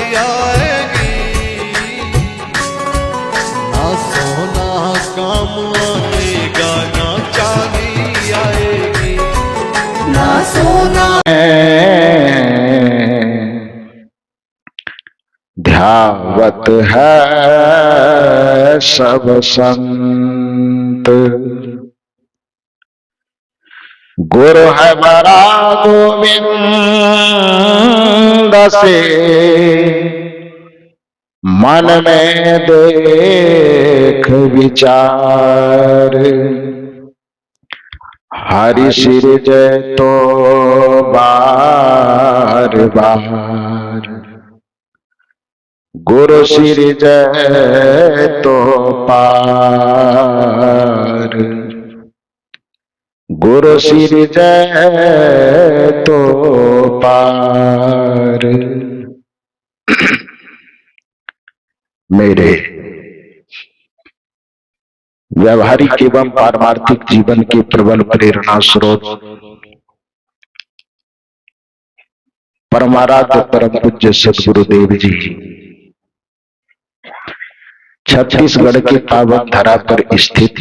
याद आएगी, ना सोना काम आएगा, ना चांदी आएगी, ना सोना। ध्यावत है सब संत, गुरु है बड़ा गोविंद से, मन में देख विचार, हरि सिर जय तो बार बार, गुरु सिर जय तो पार, गुरु सिर जय तो पार। मेरे व्यवहारिक एवं पारमार्थिक जीवन के प्रबल प्रेरणा स्रोत परमाराध्य परम पूज्य सद्गुरुदेव जी छत्तीसगढ़ के पावन धरा पर स्थित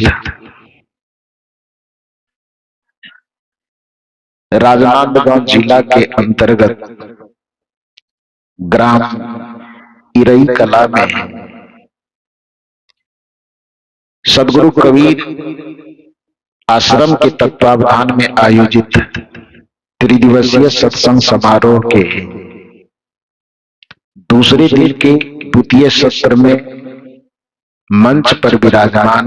राजनांदगांव जिला के अंतर्गत ग्राम इरई कला में सद्गुरु कबीर आश्रम के तत्वावधान में आयोजित त्रिदिवसीय सत्संग समारोह के दूसरे दिन के द्वितीय सत्र में मंच पर विराजमान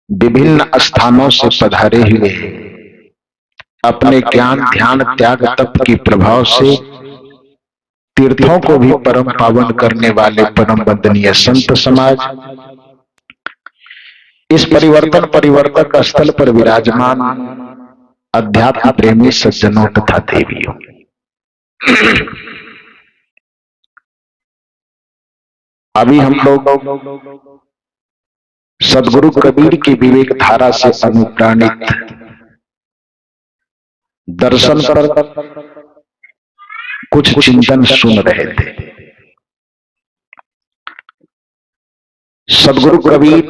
विभिन्न स्थानों से पधारे हुए अपने ज्ञान ध्यान त्याग तप के प्रभाव से तीर्थों को भी परम पावन करने वाले परम वंदनीय संत समाज, इस परिवर्तन परिवर्तक स्थल पर विराजमान अध्यात्म प्रेमी सज्जनों तथा देवियों, अभी हम लोग सद्गुरु कबीर की विवेक धारा से अनुप्राणित दर्शन पर कुछ चिंतन सुन रहे थे। सद्गुरु कबीर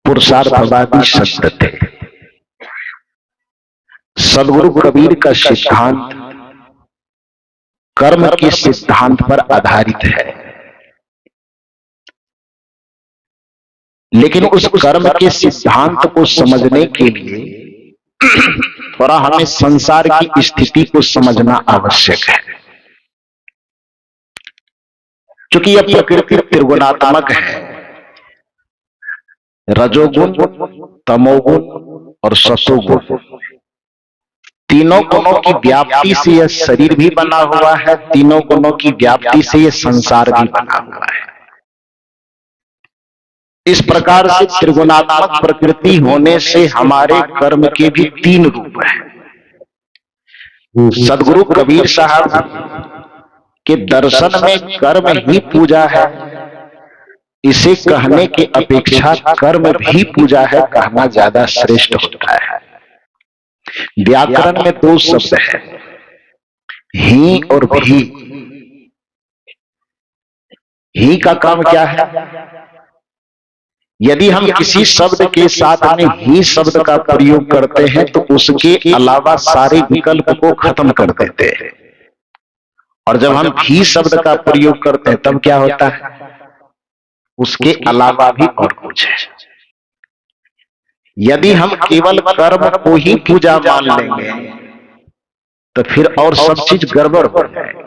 पुरुषार्थवादी संत थे। सद्गुरु कबीर का सिद्धांत कर्म के सिद्धांत पर आधारित है, लेकिन उस कर्म के सिद्धांत को समझने के लिए थोड़ा हमें संसार की स्थिति को समझना आवश्यक है, क्योंकि यह प्रकृति त्रिगुणात्मक है। रजोगुण, तमोगुण और सतोगुण, तीनों गुणों की व्याप्ति से यह शरीर भी बना हुआ है, तीनों गुणों की व्याप्ति से यह संसार भी बना हुआ है। इस प्रकार से त्रिगुणात्मक प्रकृति होने से हमारे कर्म के भी तीन रूप हैं। सद्गुरु कबीर साहब के दर्शन में कर्म ही पूजा है, इसे कहने की अपेक्षा कर्म भी पूजा है कहना ज्यादा श्रेष्ठ होता है। व्याकरण में दो शब्द है, ही और भी। ही का काम क्या है? यदि हम किसी शब्द के साथ में ही शब्द का प्रयोग करते हैं तो उसके अलावा सारे विकल्प को खत्म कर देते हैं, और जब हम भी शब्द का प्रयोग करते हैं तब क्या होता है? उसके अलावा भी और कुछ है। यदि हम केवल कर्म को ही पूजा मान लेंगे तो फिर और सब चीज गड़बड़ हो जाएगी।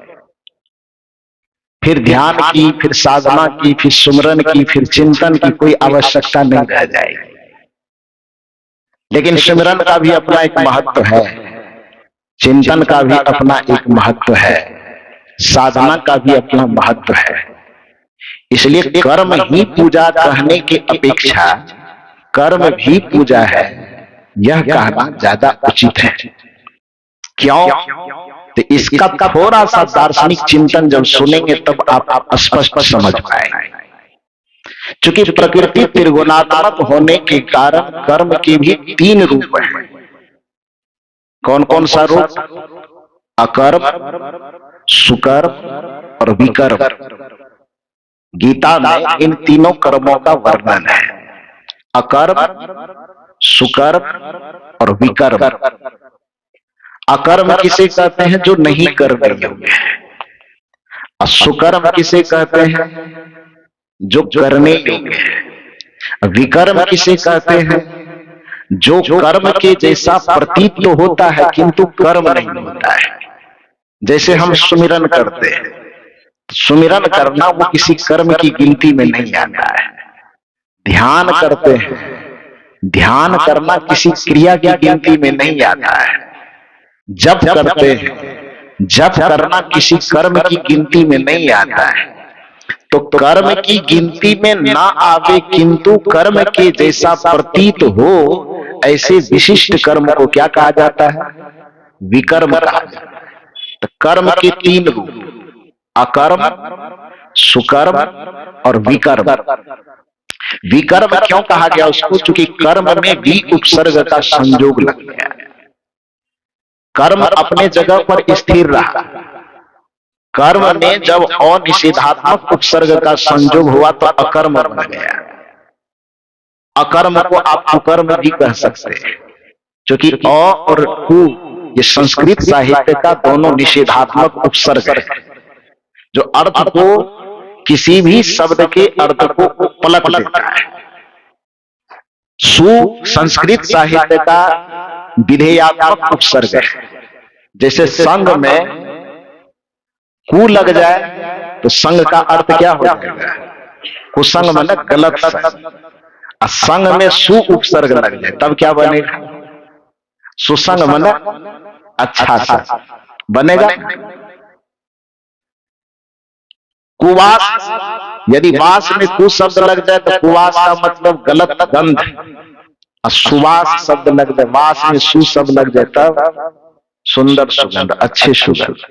फिर ध्यान की, फिर साधना की, फिर सुमरन की, फिर चिंतन की कोई आवश्यकता नहीं रह जाएगी। लेकिन सुमरन का भी अपना एक महत्व है, चिंतन का भी अपना एक महत्व है, साधना का भी अपना महत्व है। इसलिए कर्म ही पूजा कहने की अपेक्षा कर्म भी पूजा है यह कहना ज्यादा उचित है। क्यों? तो इसका थोड़ा सा दार्शनिक चिंतन जब सुनेंगे तब आप स्पष्ट समझ पाएंगे। क्योंकि प्रकृति त्रिगुणात्मक होने के कारण कर्म के भी तीन रूप हैं। कौन कौन सा रूप? अकर्म, सुकर्म और विकर्म। गीता में इन तीनों कर्मों का वर्णन है, अकर्म, सुकर्म और विकर्म। अकर्म किसे कहते हैं? जो नहीं करने योग्य है। और सुकर्म किसे कहते हैं? जो करने योग्य है। विकर्म किसे कहते हैं? जो कर्म के जैसा प्रतीत तो होता है किंतु कर्म नहीं होता है। जैसे हम सुमिरन करते हैं, सुमिरन करना वो किसी कर्म की गिनती में नहीं आता है। ध्यान करते हैं, ध्यान करना किसी क्रिया की गिनती में नहीं आता है। जप करते हैं, जप करना किसी कर्म की गिनती में नहीं आता है। तो कर्म की गिनती में ना आवे किंतु कर्म के जैसा प्रतीत हो, ऐसे विशिष्ट कर्म को क्या कहा जाता है? विकर्म कहा जाता है। तो कर्म के तीन रूप, अकर्म, सुकर्म और विकर्म। विकर्म क्यों कहा गया उसको? क्योंकि कर्म में भी उपसर्ग का संयोग लग गया है। कर्म अपने जगह पर स्थिर रहा, कर्म में जब अनिषेधात्मक उपसर्ग का संयोग हुआ तो अकर्म बन गया। अकर्म को आप कुकर्म भी कह सकते हैं, क्योंकि अ और कु ये संस्कृत साहित्य का दोनों निषेधात्मक उपसर्ग है, जो अर्थ को, किसी भी शब्द के अर्थ को पलट देता है। सु संस्कृत साहित्य का विधेयात्मक उपसर्ग है। जैसे संग में कु लग जाए तो संग का अर्थ क्या हो जाएगा? कुसंग में गलत संग। संग में सु उपसर्ग लग जाए तब क्या बनेगा? सुसंग मन अच्छा सा बनेगा। कुवास, यदि वास में कु शब्द लग जाए तो कुवास का मतलब गलत गंध, और सुवास शब्द लग जाए, वास में सु शब्द लग जाए तब सुंदर सुगंध, अच्छे सुगंध।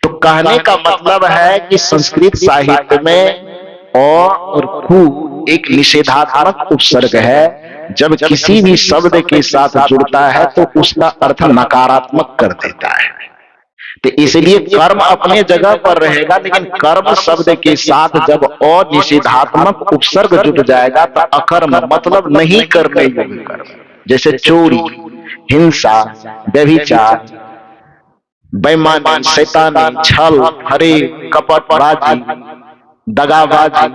तो कहने का मतलब है कि संस्कृत साहित्य में अ और कु एक निषेधात्मक उपसर्ग है। जब किसी भी शब्द के साथ जुड़ता है तो उसका अर्थ नकारात्मक कर देता है। तो इसलिए कर्म अपने जगह पर रहेगा, लेकिन कर्म शब्द के साथ जब अनिषेधात्मक उपसर्ग जुट जाएगा तो अकर्म मतलब नहीं करने योग्य कर्म। जैसे चोरी, हिंसा, व्यभिचार, बेईमानी, शैतानी, छल, फरेब, कपटबाजी, दगाबाजी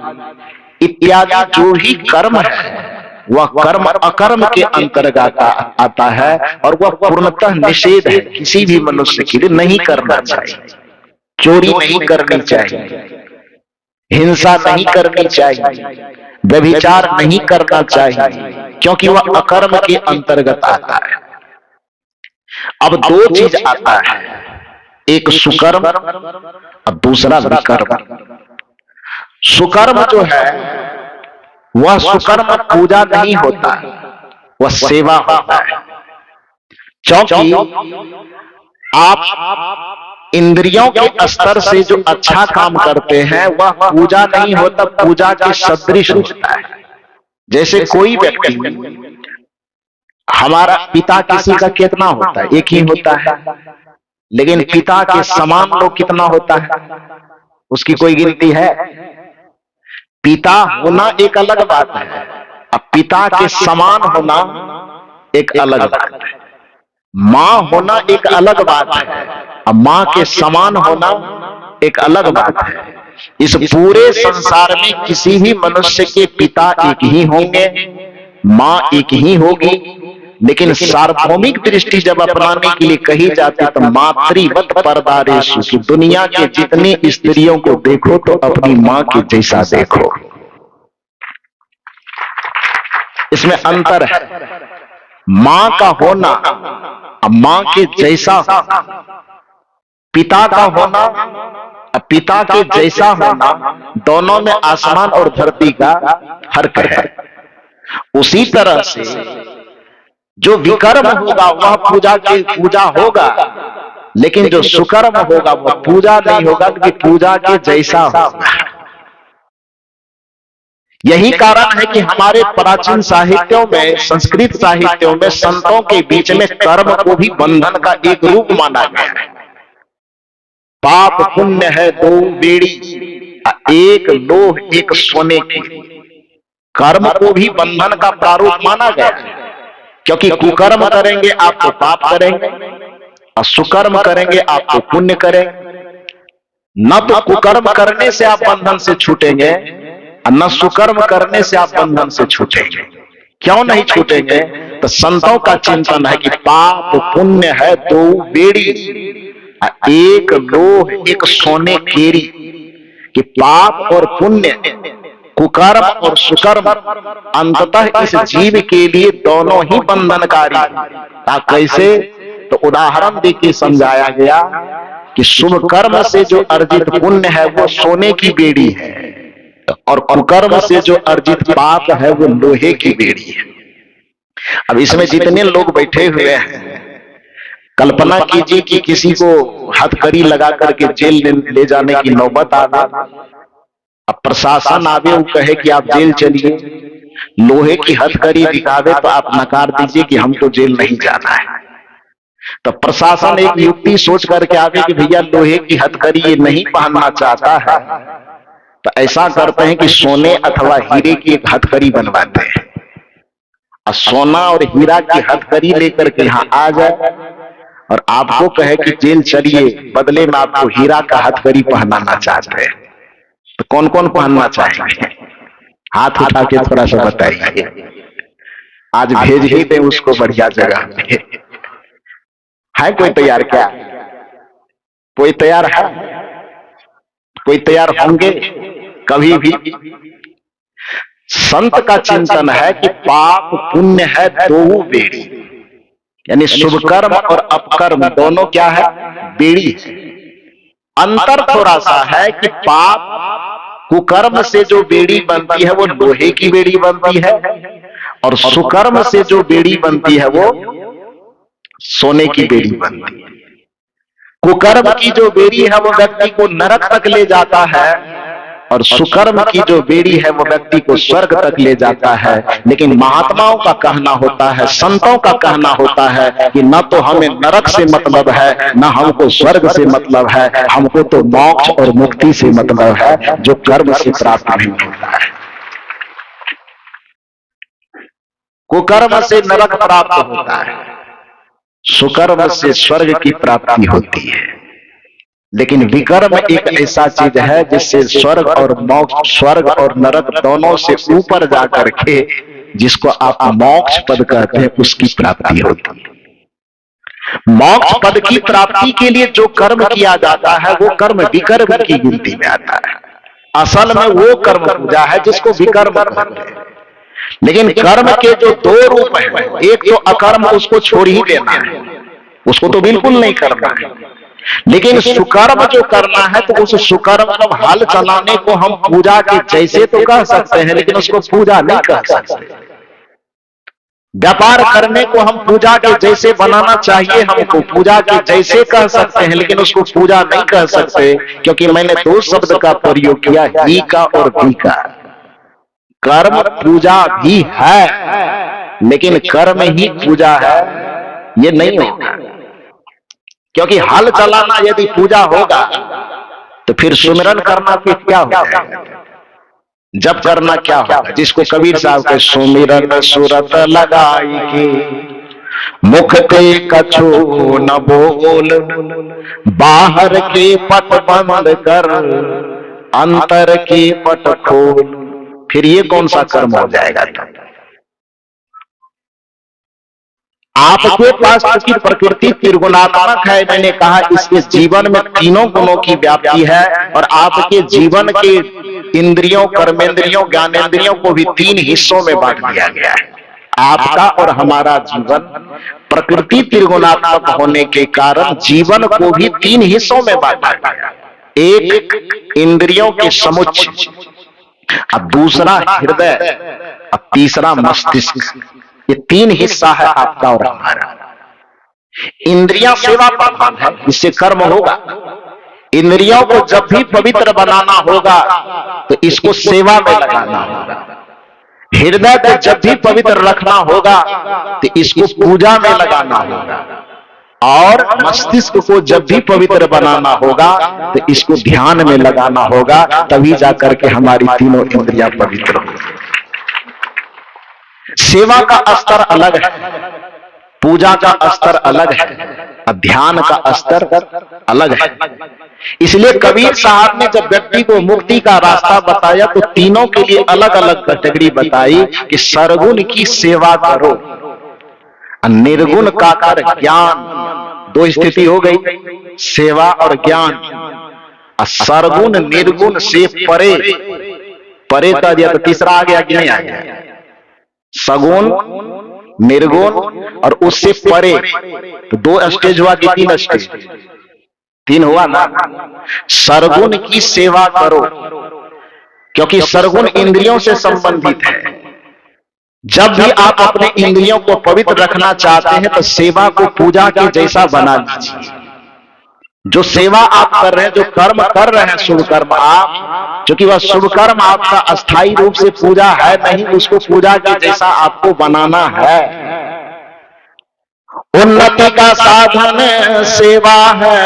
इत्यादि जो भी कर्म है वह कर्म अकर्म के अंतर्गत आता है, और वह पूर्णतः निषेध है, किसी भी मनुष्य के लिए नहीं करना चाहिए। चोरी नहीं करनी चाहिए, हिंसा नहीं करनी चाहिए, व्यभिचार नहीं करना चाहिए, क्योंकि वह अकर्म के अंतर्गत आता है। अब दो चीज आता है, एक सुकर्म और दूसरा विकर्म। सुकर्म जो है वह सुकर्म पूजा नहीं होता, वह सेवा होता है। क्योंकि आप इंद्रियों के स्तर से जो अच्छा काम करते हैं वह पूजा नहीं होता, पूजा के सदृश होता है। जैसे कोई व्यक्ति, हमारा पिता किसी का कितना होता है? एक ही होता है, लेकिन पिता के समान लोग कितना होता है? उसकी कोई गिनती है? पिता होना एक अलग बात है, अब पिता के समान होना एक अलग बात है। मां होना एक अलग बात है, अब मां के समान होना एक अलग बात है। इस पूरे संसार में किसी भी मनुष्य के पिता एक ही होंगे, मां एक ही होगी, लेकिन सार्वभौमिक दृष्टि जब अपनाने के लिए कही जाती तो मातृवत परदारेषु, की दुनिया के जितनी स्त्रियों को देखो तो अपनी मां के जैसा देखो। इसमें अंतर है। मां का होना मां के जैसा होना, पिता का होना पिता के जैसा होना, दोनों में आसमान और धरती का फर्क है। उसी तरह से जो विकर्म होगा वह पूजा होगा, लेकिन जो सुकर्म होगा वह पूजा नहीं होगा, क्योंकि पूजा के जैसा होगा। यही कारण है कि हमारे प्राचीन साहित्यों में, संस्कृत साहित्यों में संतों के बीच में कर्म को भी बंधन का एक रूप माना गया है। पाप पुण्य है दो बेड़ी, एक लोह एक सोने की। कर्म को भी बंधन का प्रारूप माना गया, क्योंकि कुकर्म करेंगे आप तो पाप करेंगे और सुकर्म करेंगे आप तो पुण्य करेंगे। न तो कुकर्म करने से आप बंधन से छूटेंगे और न सुकर्म करने से आप बंधन से छूटेंगे। क्यों नहीं छूटेंगे? तो संतों का चिंतन है कि पाप पुण्य है दो बेड़ी, एक लोह एक सोने केरी, कि पाप और पुण्य, कुकर्म और सुकर्म अंततः इस जीव के लिए दोनों ही बंधनकारी। कैसे? तो उदाहरण देके समझाया गया कि शुभ कर्म से जो अर्जित पुण्य है वो सोने की बेड़ी है, और कुकर्म से जो अर्जित पाप है वो लोहे की बेड़ी है। अब इसमें जितने लोग बैठे हुए हैं, कल्पना कीजिए कि किसी को हथकड़ी लगा करके जेल ले जाने की नौबत आ गई। अब प्रशासन आवे वो कहे कि आप जेल चलिए, लोहे की हथकड़ी दिखावे तो आप नकार दीजिए कि हम तो जेल नहीं जाना है। तो प्रशासन एक युक्ति सोच करके आवे कि भैया लोहे की हथकड़ी ये नहीं पहनना चाहता है, तो ऐसा करते हैं कि सोने अथवा हीरे की एक हथकड़ी बनवाते हैं, और सोना और हीरा की हथकड़ी लेकर के यहाँ आ जाए और आपको कहे कि जेल चलिए, बदले में आपको हीरा का हथकड़ी पहनाना चाहते हैं। तो कौन कौन पहनना चाहेंगे? हाथ उठा के थोड़ा सा बताइए। आज भेज ही दे उसको बढ़िया जगह पे। है कोई तैयार? क्या कोई तैयार है? कोई तैयार होंगे कभी भी? संत का चिंतन है कि पाप पुण्य है दो बेड़ी, यानी शुभ कर्म और अपकर्म दोनों क्या है? बेड़ी है। अंतर थोड़ा सा है कि पाप कुकर्म से जो बेड़ी बनती है वो लोहे की बेड़ी बनती है, और सुकर्म से जो बेड़ी बनती है वो सोने की बेड़ी बनती है। कुकर्म की जो बेड़ी है वो व्यक्ति को नरक तक ले जाता है, और सुकर्म की जो बेड़ी है वो व्यक्ति को स्वर्ग तक ले जाता है। लेकिन महात्माओं का कहना होता है, संतों का कहना होता है कि न तो हमें नरक से मतलब है, न हमको स्वर्ग से मतलब है, हमको तो मोक्ष और मुक्ति से मतलब है, जो कर्म से प्राप्त नहीं होता है। कुकर्म से नरक प्राप्त होता है, सुकर्म से स्वर्ग की प्राप्ति होती है। लेकिन विकर्म एक ऐसा चीज है जिससे स्वर्ग और मोक्ष, स्वर्ग और नरक दोनों से ऊपर जाकर के, जिसको आप मोक्ष पद कहते हैं, उसकी प्राप्ति होती है। मोक्ष पद की प्राप्ति के लिए जो कर्म किया जाता है वो कर्म विकर्म की गिनती में आता है। असल में वो कर्म पूजा है जिसको विकर्म कहते हैं। लेकिन कर्म के जो दो रूप हैं, एक तो अकर्म, उसको छोड़ ही देना है, उसको तो बिल्कुल नहीं करना है। लेकिन सुकर्म जो करना है, तो उस सुकर्म को हल चलाने को हम पूजा के जैसे तो कह सकते हैं, लेकिन उसको पूजा नहीं कह सकते। व्यापार करने को हम पूजा के जैसे बनाना चाहिए, हमको पूजा के जैसे कह सकते हैं, लेकिन उसको पूजा नहीं कह सकते, क्योंकि मैंने दो शब्द का प्रयोग किया, ही का और भी का। कर्म पूजा भी है, लेकिन कर्म ही पूजा है ये नहीं होगा। क्योंकि हल चलाना यदि पूजा होगा तो फिर सुमिरन करना फिर क्या होगा? जप करना क्या होगा? जिसको कबीर साहब के सुमिरन सुरत लगाई के, मुख ते कछु न बोल, बाहर के पट बंद कर, अंतर के पट खोल। फिर ये कौन सा कर्म हो जाएगा? आपके पास चूंकि प्रकृति त्रिगुणात्मक है, मैंने कहा इसके जीवन में तीनों गुणों की व्याप्ति है, और आपके जीवन के इंद्रियों, कर्मेंद्रियों, ज्ञानेंद्रियों को भी तीन हिस्सों में बांट दिया गया है। आपका और हमारा जीवन प्रकृति त्रिगुणात्मक होने के कारण जीवन को भी तीन हिस्सों में बांटा गया। एक इंद्रियों के समुच्चय, अब दूसरा हृदय, अब तीसरा मस्तिष्क। ये तीन हिस्सा है आपका और हमारा। इंद्रियां सेवा प्रधान है, इससे कर्म होगा। इंद्रियों को जब भी पवित्र बनाना होगा तो इसको सेवा में लगाना होगा। हृदय को जब भी पवित्र रखना होगा तो इसको पूजा में लगाना होगा। और मस्तिष्क को जब भी पवित्र बनाना होगा तो इसको ध्यान में लगाना होगा, तभी जाकर के हमारी तीनों इंद्रियां पवित्र होंगी। सेवा का स्तर अलग है, पूजा का स्तर अलग है, ध्यान का स्तर अलग है। इसलिए कबीर साहब ने जब व्यक्ति को मुक्ति का रास्ता बताया तो तीनों के लिए अलग अलग कैटेगरी बताई कि सरगुण की सेवा करो, निर्गुण का कर ज्ञान। दो स्थिति हो गई, सेवा और ज्ञान। सरगुण निर्गुण से परे, परे कर दिया तो तीसरा आ गया कि नहीं आ गया? सगुण, निर्गुण और उससे परे, तो दो स्टेज हुआ कि तीन स्टेज? तीन हुआ ना। सरगुण की सेवा करो, क्योंकि सरगुण इंद्रियों से संबंधित है। जब भी आप अपने इंद्रियों को पवित्र रखना चाहते हैं तो सेवा को पूजा के जैसा बना लीजिए। जो सेवा आप कर रहे हैं, जो कर्म कर रहे हैं, शुभ कर्म, आप क्योंकि वह शुभ कर्म आपका अस्थायी रूप से पूजा है नहीं, उसको पूजा के जैसा आपको बनाना है। उन्नति का साधन सेवा है,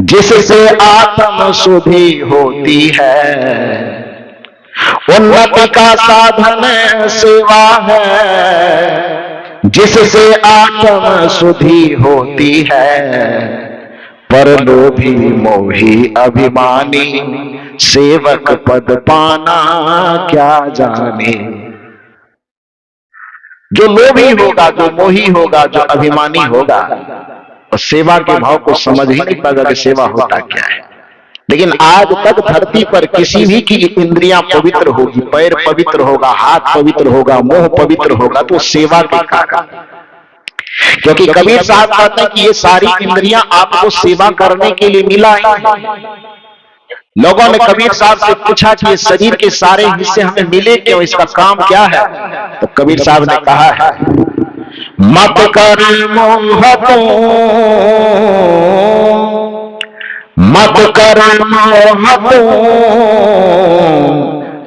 जिससे आत्म शुद्धि होती है। उन्नति का साधन सेवा है, जिससे आत्म शुद्धि होती है। पर लोभी मोही अभिमानी सेवक पद पाना क्या जाने। जो लोभी होगा, जो मोही होगा, जो अभिमानी होगा, और सेवा के भाव को समझ ही नहीं पाएगा कि सेवा होता क्या है। लेकिन आज तक धरती पर किसी भी की इंद्रियां पवित्र होगी, पैर पवित्र होगा, हाथ पवित्र होगा, मुंह पवित्र होगा, तो सेवा के कारण। क्योंकि कबीर साहब कहते हैं कि ये सारी इंद्रियां आपको सेवा करने के लिए मिला है। लोगों ने कबीर साहब से पूछा कि ये शरीर के सारे हिस्से हमें मिले क्यों, इसका काम क्या है? तो कबीर साहब ने कहा है, मत कर मोह को, मत कर मोह को,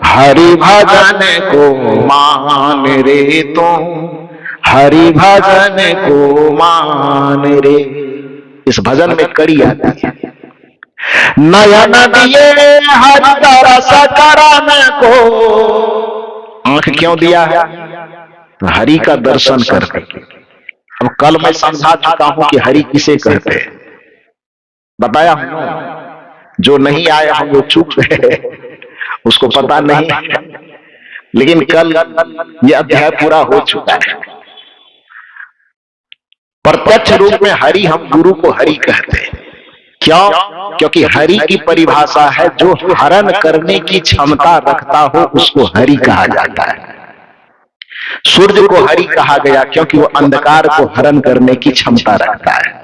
हरि भजन को मान रे तो, हरि भजन को मान रे। इस भजन में कड़ी आती है, नयन दिए हरि तरस करन को। आंख क्यों दिया है? हरि का दर्शन करके। अब कल मैं समझा चुका हूं कि हरि किसे कहते हैं, बताया हूं। जो नहीं आया हम वो चूक गए, उसको पता नहीं, लेकिन कल ये अध्याय पूरा हो चुका है। प्रत्यक्ष रूप में हरि, हम गुरु को हरि कहते हैं। क्यों? क्योंकि हरि की परिभाषा है जो हरण करने की क्षमता रखता हो उसको हरि कहा जाता है। सूर्य को हरि कहा गया क्योंकि वो अंधकार को हरण करने की क्षमता रखता है।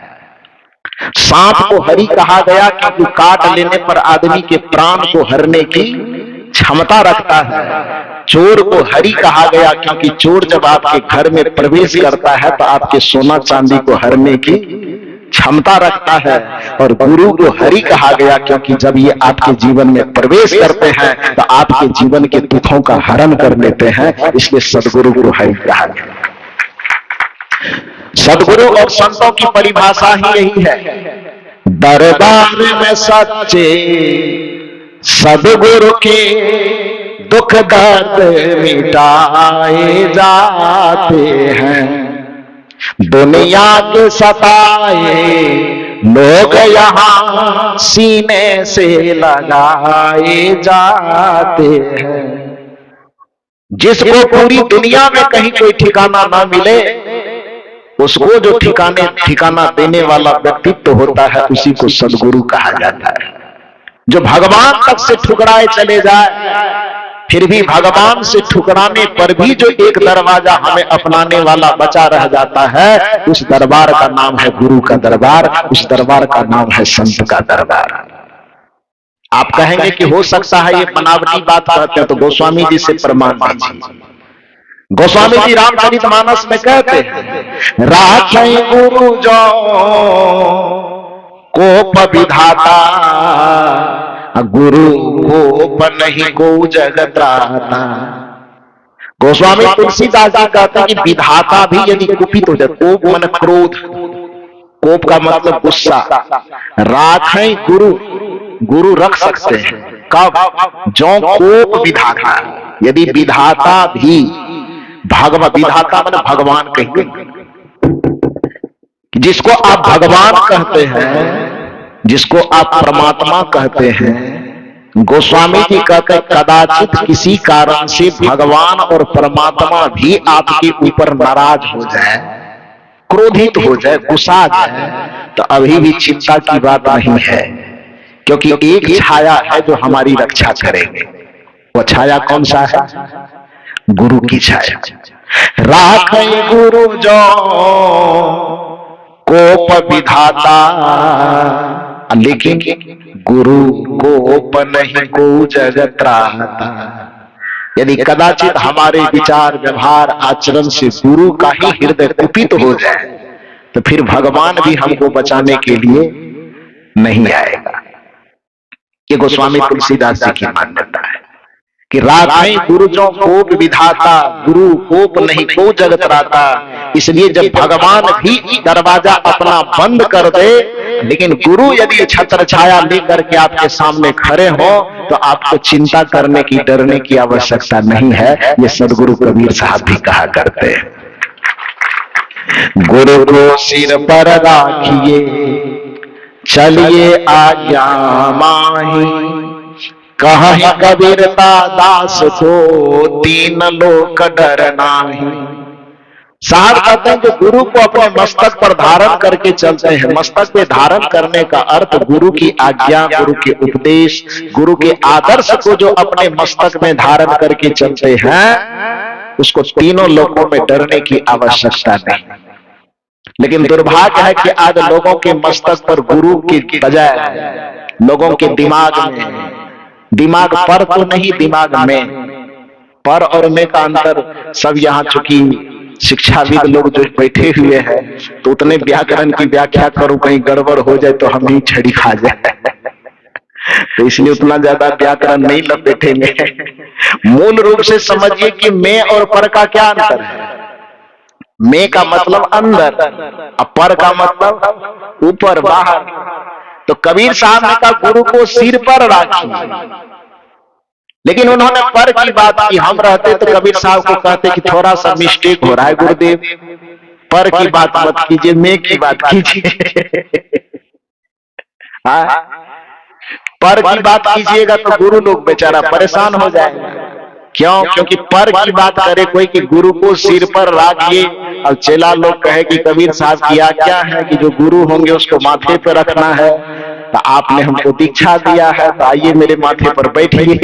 सांप को हरि कहा गया क्योंकि काट लेने पर आदमी के प्राण को हरने की क्षमता रखता है। चोर को हरि कहा गया क्योंकि चोर जब आपके घर में प्रवेश करता है तो आपके सोना चांदी को हरने की क्षमता रखता है। और गुरु को हरि कहा गया क्योंकि जब ये आपके जीवन में प्रवेश करते हैं तो आपके जीवन के दुखों का हरण कर लेते हैं, इसलिए सदगुरु को हरि कहा गया। सदगुरु और संतों की परिभाषा ही यही है, दरबार में सच्चे सदगुरु के दुख दर्द मिटाए जाते हैं। दुनिया के सताए लोग यहाँ सीने से लगाए जाते हैं। जिसको पूरी दुनिया में कहीं कोई ठिकाना ना मिले, उसको जो ठिकाना देने वाला व्यक्तित्व होता है उसी को सदगुरु कहा जाता है। जो भगवान तक से ठुकराए चले जाए, फिर भी भगवान से ठुकराने पर भी जो एक दरवाजा हमें अपनाने वाला बचा रह जाता है, उस दरबार का नाम है गुरु का दरबार, उस दरबार का नाम है संत का दरबार। आप कहेंगे कि हो सकता है ये बनावटी बात कहते हैं, तो गोस्वामी जी से प्रमाण दीजिए। गोस्वामी जी रामचरितमानस में कहते हैं, राखै गुरु जो कोप विधाता, गुरु कोप नहीं को जगत त्राता। गोस्वामी तुलसीदास जी कहते हैं कि विधाता भी यदि कुपित हो जाए, कोप मन क्रोध, कोप का मतलब गुस्सा, राखें गुरु, गुरु रख सकते हैं कब, जो कोप विधाता, यदि विधाता भी भगवान, विधाता माने भगवान कहेंगे, जिसको आप भगवान कहते हैं, जिसको आप परमात्मा कहते हैं, गोस्वामी जी कहते हैं कदाचित किसी कारण से भगवान और परमात्मा भी आपके ऊपर नाराज हो जाए, क्रोधित हो जाए, गुस्सा जाए, तो अभी भी चिंता की बात नहीं है, क्योंकि एक छाया है जो हमारी रक्षा करेंगे। वो छाया कौन सा है? गुरु की छाया। राखे गुरु जो कोप विधाता, लेकिन गुरु कोप नहीं को जगत त्राता। यदि कदाचित हमारे विचार, व्यवहार, आचरण से गुरु का ही हृदय कुपित हो जाए, तो फिर भगवान भी हमको बचाने के लिए नहीं आएगा। ये गोस्वामी तुलसीदास जी की मान्यता है कि राखें गुरु जो कोप विधाता, गुरु कोप नहीं को जगत त्राता। इसलिए जब भगवान भी दरवाजा अपना बंद कर दे, लेकिन गुरु यदि छत्र छाया लेकर के आपके सामने खड़े हो, तो आपको चिंता करने की, डरने की आवश्यकता नहीं है। ये सदगुरु कबीर साहब भी कहा करते हैं, गुरु को सिर पर राखिए चलिए आज्ञा माही, कहीं कबीरता दास को तीन लोक डर नाही। साहब कहते हैं जो गुरु को अपने मस्तक पर धारण करके चलते हैं, मस्तक पे धारण करने का अर्थ गुरु की आज्ञा, गुरु के उपदेश, गुरु के आदर्श को जो अपने मस्तक में धारण करके चलते हैं, उसको तीनों लोकों में डरने की आवश्यकता नहीं। लेकिन दुर्भाग्य है कि आज लोगों के मस्तक पर गुरु की बजाय लोगों के दिमाग में, दिमाग पर तो नहीं, दिमाग में, पर और में का अंतर सब यहाँ चूंकि शिक्षाविद लोग जो बैठे हुए हैं, तो उतने व्याकरण की व्याख्या करूं कहीं गड़बड़ हो जाए तो हम ही छड़ी खा जाए, तो इसलिए उतना ज्यादा व्याकरण नहीं लपेटेंगे। मूल रूप से समझिए कि में और पर का क्या अंतर है। में का मतलब अंदर, और पर का मतलब ऊपर, बाहर। तो कबीर साहब ने कहा गुरु को सिर पर राखिए, लेकिन उन्होंने पर की बात की। हम रहते तो कबीर साहब को कहते कि थोड़ा सा मिस्टेक हो रहा है गुरुदेव, पर की बात मत कीजिए, मैं की बात कीजिए। पर की बात कीजिएगा तो गुरु लोग बेचारा परेशान हो जाएगा। क्यों? क्योंकि पर की बात करे कोई कि गुरु को सिर पर राखिए, अब चेला लोग कहे कि कबीर साहब की आज्ञा है कि जो गुरु होंगे उसको माथे पर रखना है, तो आपने हमको दीक्षा दिया है, तो आइए मेरे माथे पर बैठिए।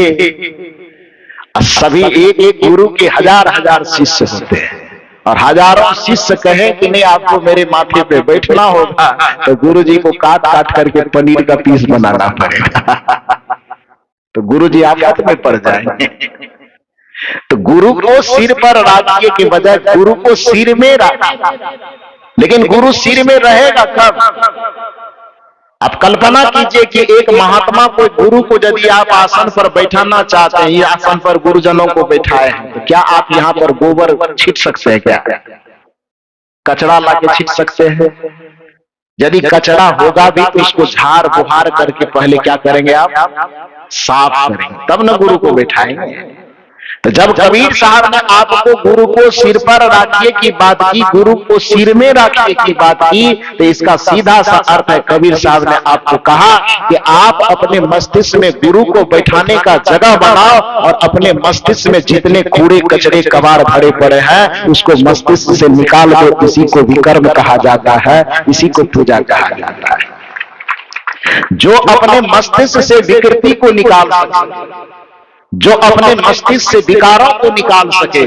सभी एक एक गुरु के हजार हजार शिष्य होते हैं, और हजारों शिष्य कहे कि नहीं आपको मेरे माथे पे बैठना होगा, तो गुरु जी को काट काट करके पनीर का पीस बनाना पड़ेगा। तो गुरु जी आफत में पड़ जाएंगे। तो गुरु को सिर पर राखिए के बजाय गुरु को सिर में राखिए। लेकिन गुरु सिर में रहेगा कब? आप कल्पना कीजिए कि एक महात्मा को, गुरु को यदि आप आसन पर बैठाना चाहते हैं, आसन पर गुरुजनों को बैठाए हैं, तो क्या आप यहाँ पर गोबर छीट सकते हैं? क्या कचरा लाके छीट सकते हैं? यदि कचरा होगा भी तो उसको झाड़ बुहार करके पहले क्या करेंगे आप? साफ करेंगे, तब न गुरु को बैठाएंगे। तो जब कबीर साहब ने आपको गुरु को सिर पर राखिए की बात की, गुरु को सिर में राखिए की बात की, तो इसका सीधा सा अर्थ है कबीर साहब ने आपको कहा कि आप अपने मस्तिष्क में गुरु को बैठाने का जगह बनाओ, और अपने मस्तिष्क में जितने कूड़े कचरे कबाड़ भरे पड़े हैं उसको मस्तिष्क से निकाल दो। इसी को विकर्म कहा जाता है, इसी को पूजा कहा जाता है। जो अपने मस्तिष्क से विकृति को निकाल सके, जो अपने मस्तिष्क से विकारों को निकाल सके,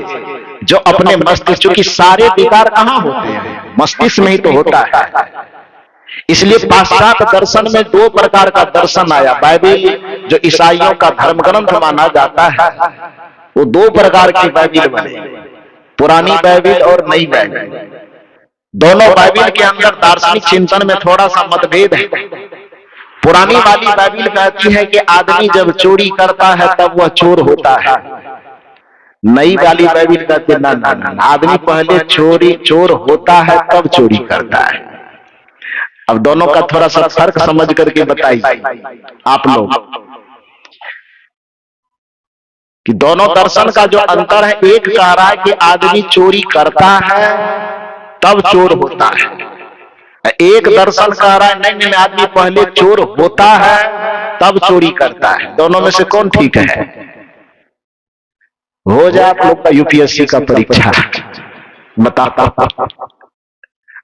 जो अपने मस्तिष्क, क्योंकि सारे विकार कहां होते हैं? मस्तिष्क में ही तो होता है। इसलिए पाश्चात्य दर्शन में दो प्रकार का दर्शन आया। बाइबिल जो ईसाइयों का धर्म ग्रंथ माना जाता है, वो दो प्रकार की बाइबिल बने, पुरानी बाइबिल और नई बाइबिल। दोनों बाइबिल के अंदर दार्शनिक चिंतन में थोड़ा सा मतभेद है। पुरानी वाली बाइबिल कहती है कि आदमी जब चोरी करता है तब वह चोर होता है, नई वाली बाइबिल कहते ना ना ना, आदमी पहले चोर होता है तब चोरी करता है। अब दोनों का थोड़ा सा फर्क समझ करके बताइए आप लोग कि दोनों दर्शन का जो अंतर है। एक कह रहा है कि आदमी चोरी करता है तब चोर होता है, एक दर्शन कह रहा है नहीं नहीं, आदमी पहले चोर होता है तब चोरी करता है। दोनों में से कौन ठीक है? हो जाए आप लोग का यूपीएससी का परीक्षा, बताता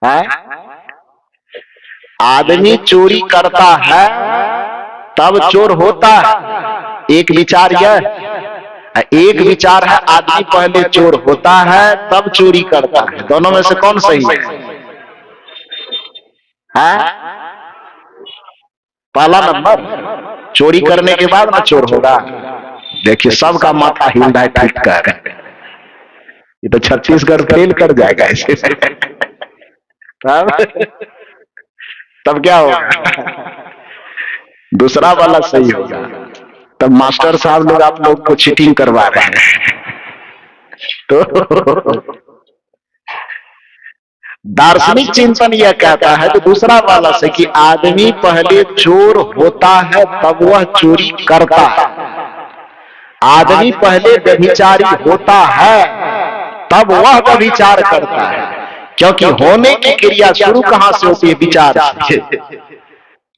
है। आदमी चोरी करता है तब चोर होता है, एक विचार यह। एक विचार है आदमी पहले चोर होता है तब चोरी करता है। दोनों में से कौन सही है? पहला नंबर, चोरी करने के बाद ना चोर होगा। देखिए सबका माथा हिल रहा है ठीक कर, ये तो छत्तीसगढ़ फेल कर जाएगा ऐसे। तब क्या होगा? दूसरा वाला सही होगा। तब मास्टर साहब लोग आप लोग को चीटिंग करवा रहे हैं। तो दार्शनिक चिंतन यह कहता है कि दूसरा वाला से कि आदमी पहले चोर होता है तब वह चोरी करता है। आदमी पहले व्यभिचारी होता है तब वह व्यभिचार करता है, क्योंकि होने की क्रिया शुरू कहां से होती है? विचार से।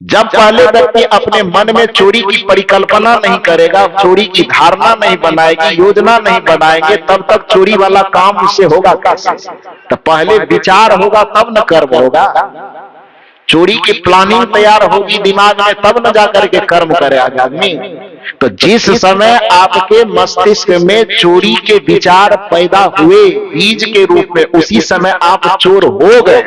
जब पहले व्यक्ति अपने मन में चोरी की परिकल्पना नहीं करेगा, चोरी की धारणा नहीं बनाएगी, योजना नहीं बनाएंगे, तब तक चोरी वाला काम उससे होगा कैसे? तो पहले विचार होगा तब न कर्म होगा। चोरी की प्लानिंग तैयार होगी दिमाग में तब न जाकर के कर्म करेगा आदमी। तो जिस समय आपके मस्तिष्क में चोरी के विचार पैदा हुए बीज के रूप में, उसी समय आप चोर हो गए।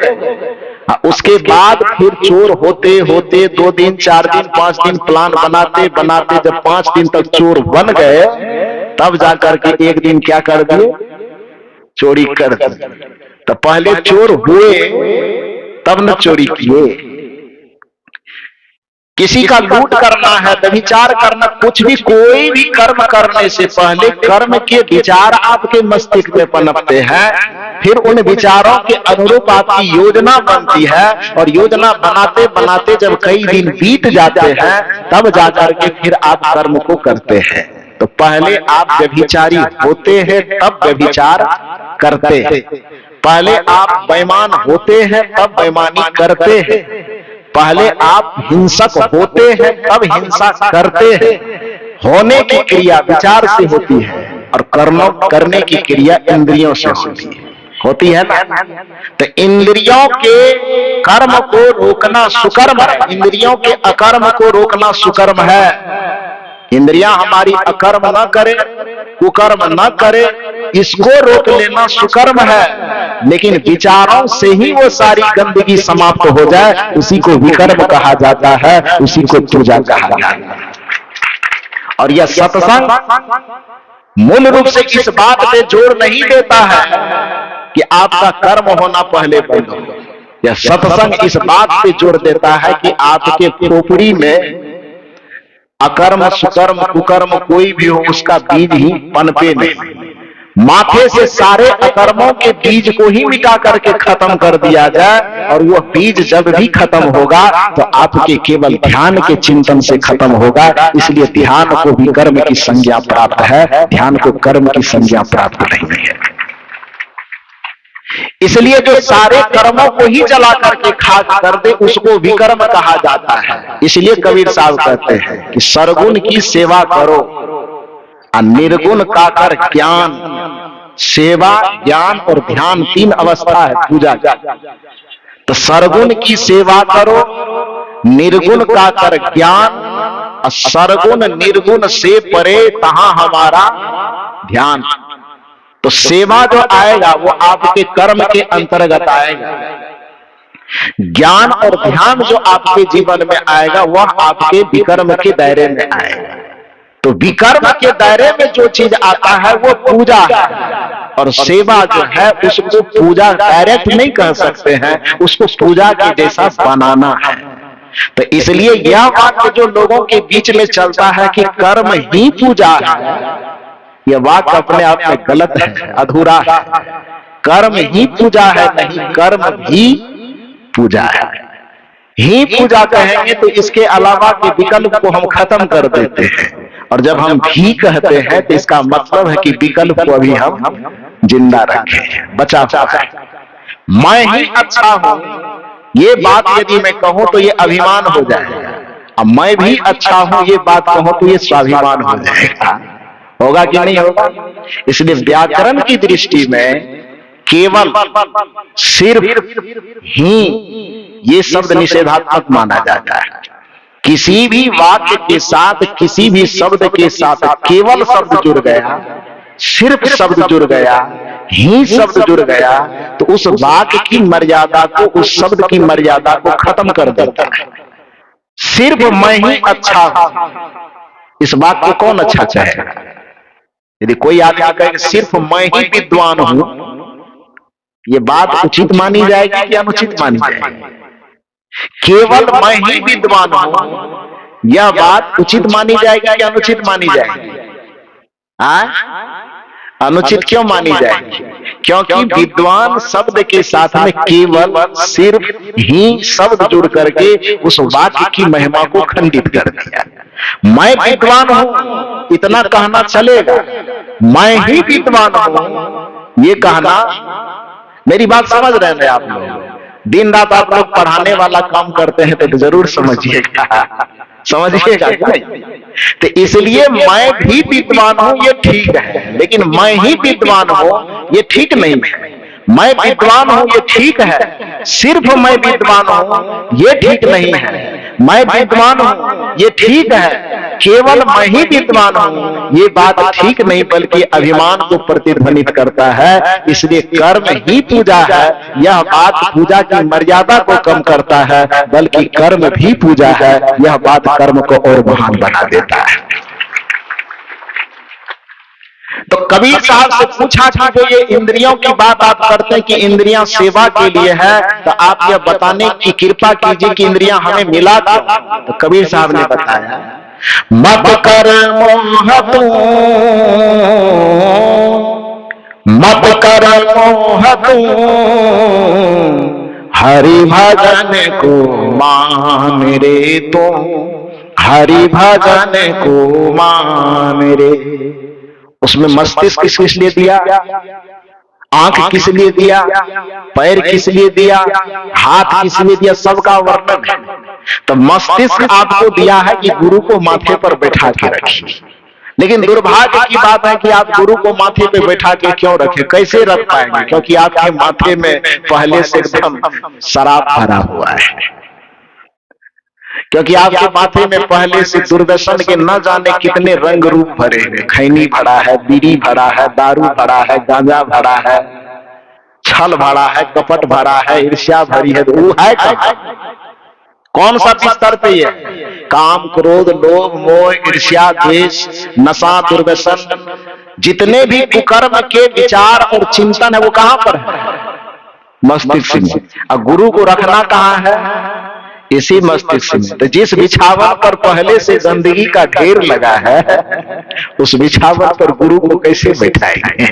उसके बाद फिर चोर होते होते 2 दिन 4 दिन 5 दिन प्लान बनाते बनाते जब 5 दिन तक चोर बन गए, तब जाकर के एक दिन क्या कर दिए? चोरी कर दिए। तो पहले चोर हुए तब न चोरी किए। किसी का लूट करना है, व्यभिचार करना, कुछ भी कोई भी कर्म करने से पहले कर्म के विचार आपके मस्तिष्क में पनपते हैं, फिर उन विचारों के अनुरूप आपकी योजना बनती है, और योजना बनाते बनाते जब कई दिन बीत जाते हैं तब जाकर के फिर आप कर्म को करते हैं। तो पहले आप व्यभिचारी होते हैं तब व्यभिचार करते हैं, पहले आप बेईमान होते हैं तब बेईमानी करते हैं, पहले आप हिंसक होते हैं तब हिंसा करते हैं। होने की क्रिया विचार से होती है और कर्म करने की क्रिया इंद्रियों से होती है ना। तो इंद्रियों के कर्म को रोकना सुकर्म है, इंद्रियों के अकर्म को रोकना सुकर्म है। इंद्रियां हमारी अकर्म न करे, कुकर्म न करे, इसको रोक लेना सुकर्म है। लेकिन विचारों से ही वो सारी गंदगी समाप्त हो जाए, उसी को विकर्म कहा जाता है, उसी को पूजा कहा जाता है। और यह सत्संग मूल रूप से इस बात पे जोर नहीं देता है कि आपका कर्म होना पहले बंद हो। यह सत्संग इस बात पे जोर देता है कि आपके खोपड़ी में अकर्म सुकर्म कुकर्म कोई भी हो, उसका बीज ही पनपे नहीं। माथे से सारे अकर्मों के बीज को ही मिटा करके खत्म कर दिया जाए, और वह बीज जब भी खत्म होगा तो आपके केवल ध्यान के चिंतन से खत्म होगा। इसलिए ध्यान को भी कर्म की संज्ञा प्राप्त है, ध्यान को कर्म की संज्ञा प्राप्त नहीं है। इसलिए जो सारे कर्मों को ही जला करके खाक कर दे, उसको विकर्म कहा जाता है। इसलिए कबीर साहब कहते हैं कि सरगुण की सेवा करो, निर्गुण का कर ज्ञान। सेवा, ज्ञान और ध्यान 3 अवस्था है पूजा का। तो सरगुण की सेवा करो, निर्गुण का कर ज्ञान, सरगुण निर्गुण से परे तहां हमारा ध्यान। तो सेवा जो आएगा वो आपके कर्म के अंतर्गत आएगा, ज्ञान और ध्यान जो आपके जीवन में आएगा वह आपके विकर्म के दायरे में आएगा। तो विकर्म के दायरे में जो चीज आता है वो पूजा है, और सेवा जो है उसको पूजा डायरेक्ट नहीं कह सकते हैं, उसको पूजा के जैसा बनाना है। तो इसलिए यह बात जो लोगों के बीच में चलता है कि कर्म ही पूजा है, यह वाक्य अपने आप में गलत है, अधूरा है। कर्म ही पूजा है, नहीं कर्म भी पूजा है। ही पूजा कहेंगे तो इसके अलावा के विकल्प को हम खत्म कर देते हैं, और जब हम भी कहते हैं तो इसका मतलब है कि विकल्प को अभी हम जिंदा रखें, बचा हुआ है। मैं ही अच्छा हूं, ये बात यदि मैं कहूं तो ये अभिमान हो जाएगा। अब मैं भी अच्छा हूं ये बात कहूं तो ये स्वाभिमान हो जाएगा। होगा कि नहीं होगा? इसलिए व्याकरण की दृष्टि में केवल सिर्फ ही ये शब्द निषेधात्मक माना जाता है। किसी भी वाक्य के साथ, किसी भी शब्द के साथ केवल शब्द जुड़ गया, सिर्फ शब्द जुड़ गया, ही शब्द जुड़ गया, तो उस वाक्य की मर्यादा को, उस शब्द की मर्यादा को खत्म कर देता है। सिर्फ मैं ही अच्छा हूं, इस बात को कौन अच्छा चाहेगा? यदि कोई आदमी कहे सिर्फ मैं ही विद्वान हूं, ये बात उचित मानी जाएगी कि अनुचित मानी जाएगी? केवल मैं ही विद्वान हूं, यह बात उचित मानी जाएगी कि अनुचित मानी जाएगी? अनुचित क्यों मानी जाएगी? क्योंकि विद्वान शब्द के साथ में केवल सिर्फ ही शब्द जुड़ करके उस वाक्य की महिमा को खंडित कर दिया। मैं विद्वान हूं इतना कहना चलेगा, मैं ही विद्वान हूं ये कहना, मेरी बात समझ रहे हैं आप लोग? दिन रात आप लोग पढ़ाने वाला काम करते हैं तो जरूर समझिएगा, समझिएगा नहीं? तो इसलिए मैं भी विद्वान हूं ये ठीक है, लेकिन मैं ही विद्वान हूं ये ठीक नहीं है। मैं विद्वान हूं ये ठीक है, सिर्फ मैं विद्वान हूं ये ठीक नहीं है। मैं विद्वान हूं ये ठीक है, केवल मैं ही विद्वान हूं ये बात ठीक नहीं, बल्कि अभिमान को प्रतिध्वनित करता है। इसलिए कर्म ही पूजा है, यह बात पूजा की मर्यादा को कम करता है, बल्कि कर्म भी पूजा है, यह बात कर्म को और महान बना देता है। तो कबीर साहब से पूछा कि जो ये इंद्रियों की बात आप करते हैं कि इंद्रियां सेवा के लिए है, तो आप यह बताने की कृपा कीजिए कि इंद्रियां हमें मिला क्यों? तो कबीर साहब ने बताया, मत कर मोह तू, मत कर मोह तू, हरि भजन को मान रे तू, हरि भजन को मान रे। उसमें मस्तिष्क किस लिए दिया, आंख किस लिए दिया, पैर किस लिए दिया, हाथ किस लिए दिया, सबका वर्णन है। तो मस्तिष्क आपको दिया है कि गुरु को माथे पर बैठा के रखिए, लेकिन दुर्भाग्य की बात है कि आप गुरु को माथे पे बैठा के क्यों रखे, कैसे रख पाएंगे? क्योंकि आपके माथे में पहले से एकदम शराब भरा हुआ है, क्योंकि आपके माथे में पहले से दुर्दर्शन के न जाने कितने रंग रूप भरे हैं। खैनी भरा है, बीड़ी भरा है, दारू भरा है, गांजा भरा है, छल भरा है, कपट भरा है, ईर्ष्या भरी है। तो वो है कौन सा बिस्तर पे है? काम, क्रोध, लोभ, मोह, ईर्ष्या, द्वेष, नशा, दुर्व्यसन, जितने भी कुकर्म के विचार और चिंतन है वो कहां पर है? मस्तिष्क में। और गुरु को रखना कहां है? इसी मस्तिष्क में। तो जिस बिछावन पर पहले से गंदगी का ढेर लगा है, उस बिछावन पर गुरु को कैसे बैठाएंगे?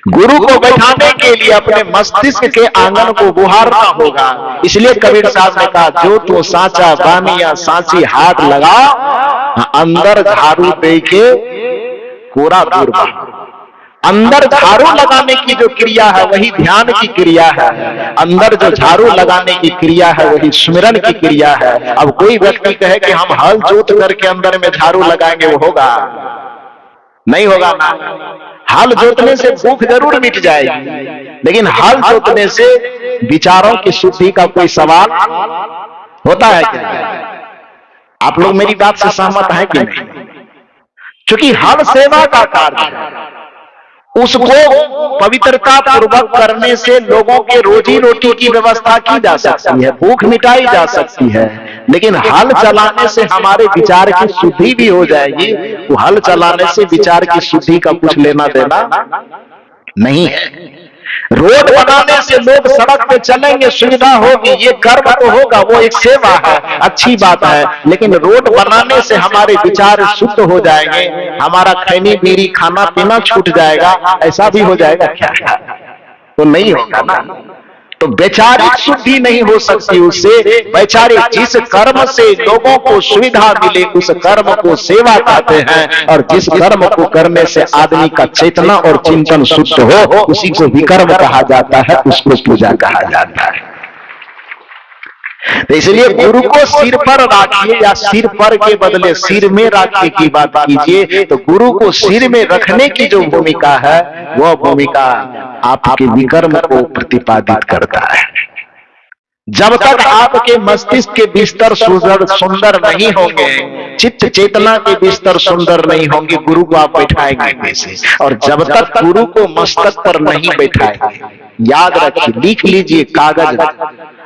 गुरु को बैठाने के लिए अपने मस्तिष्क के आंगन को बुहारना होगा। इसलिए कबीर साहब ने कहा, जो तो साचा बानिया सांची हाथ लगा, अंदर झाड़ू दे के कोरा दूर बहा। अंदर झाड़ू लगाने की जो क्रिया है वही ध्यान की क्रिया है, अंदर जो झाड़ू लगाने की क्रिया है वही स्मरण की क्रिया है। अब कोई व्यक्ति कहे कि हम हल जोत करके अंदर में झाड़ू लगाएंगे, वो होगा? नहीं होगा ना। हल जोतने से भूख जरूर मिट जाएगी, लेकिन हल जोतने से विचारों की शुद्धि का कोई सवाल होता है क्या? आप लोग मेरी बात से सहमत हैं कि नहीं? क्योंकि हल सेवा का कार्य है, उसको पवित्रता पूर्वक करने से लोगों के रोजी रोटी की व्यवस्था की जा सकती है, भूख मिटाई जा सकती है। लेकिन हल चलाने से हमारे विचार की शुद्धि भी हो जाएगी। वो हल चलाने से विचार की शुद्धि का कुछ लेना देना नहीं है। रोड बनाने से लोग सड़क पे चलेंगे, सुविधा होगी, ये कर्म तो होगा, वो एक सेवा है, अच्छी बात है। लेकिन रोड बनाने से हमारे विचार शुद्ध हो जाएंगे, हमारा खैनी बीड़ी खाना पीना छूट जाएगा, ऐसा भी हो जाएगा क्या? तो नहीं होगा ना। तो वैचारिक शुद्धि नहीं हो सकती उससे। वैचारिक जिस कर्म से लोगों को सुविधा मिले उस कर्म को सेवा कहते हैं, और जिस कर्म को करने से आदमी का चेतना और चिंतन शुद्ध हो उसी को विकर्म कहा जाता है, उसको पूजा कहा जाता है। तो इसलिए गुरु को सिर पर रखिए, या सिर पर के बदले सिर में रखने की बात कीजिए। तो गुरु को सिर में रखने की जो भूमिका है वह भूमिका आपके विकर्म को प्रतिपादित करता है। जब तक आपके मस्तिष्क के बिस्तर सुंदर नहीं होंगे, चित्त चेतना के बिस्तर सुंदर नहीं होंगे, गुरु को आप बैठाएंगे कैसे? और जब तक गुरु को मस्तक पर नहीं बैठाएंगे, याद रखिए, लिख लीजिए कागज में,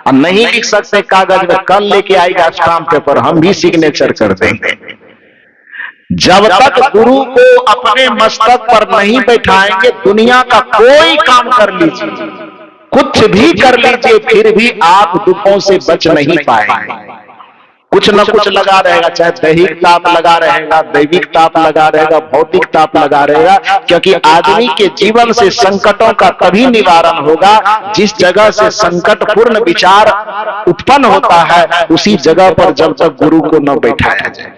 और नहीं लिख सकते कागज में, कल लेके आएगा स्टाम्प पेपर, हम भी सिग्नेचर कर देंगे। जब तक गुरु को अपने मस्तक पर नहीं बैठाएंगे, दुनिया का कोई काम कर लीजिए, कुछ भी कर लीजिए, फिर भी आप दुखों से बच नहीं पाएंगे। कुछ न कुछ लगा रहेगा, चाहे दैहिक ताप लगा रहेगा, दैविक ताप लगा रहेगा, भौतिक ताप लगा रहेगा। क्योंकि आदमी के जीवन से संकटों का तभी निवारण होगा जिस जगह से संकटपूर्ण विचार उत्पन्न होता है, उसी जगह पर जब तक गुरु को न बैठाया जाए।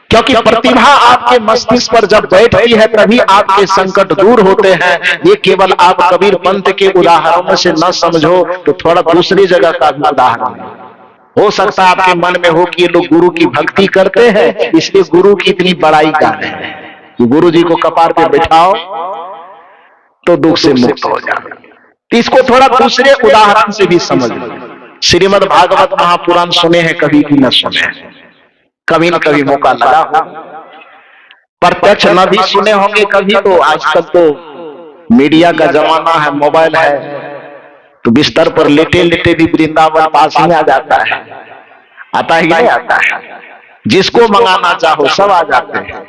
क्योंकि प्रतिभा आपके मस्तिष्क पर जब बैठती है तभी आपके संकट दूर होते हैं। ये केवल आप कबीर पंथ के उदाहरणों से न समझो तो थोड़ा दूसरी जगह का भी उदाहरण हो सकता है आपके मन में हो कि ये लोग गुरु की भक्ति करते हैं, इसलिए गुरु की इतनी बड़ाई कर रहे हैं कि गुरु जी को कपार पे बिठाओ तो दुख से मुक्त हो जाओ। इसको थोड़ा दूसरे उदाहरण से भी समझ लो। श्रीमद् भागवत महापुराण सुने हैं कभी भी न सुने, कभी न कभी मौका लगा हो, प्रत्यक्ष न भी सुने होंगे कभी। तो आजकल तो मीडिया का जमाना है, मोबाइल है, तो बिस्तर पर लेटे लेटे भी वृंदावन पास ही आ जाता है। आता ही नहीं आता है, जिसको मंगाना चाहो सब आ जाते हैं।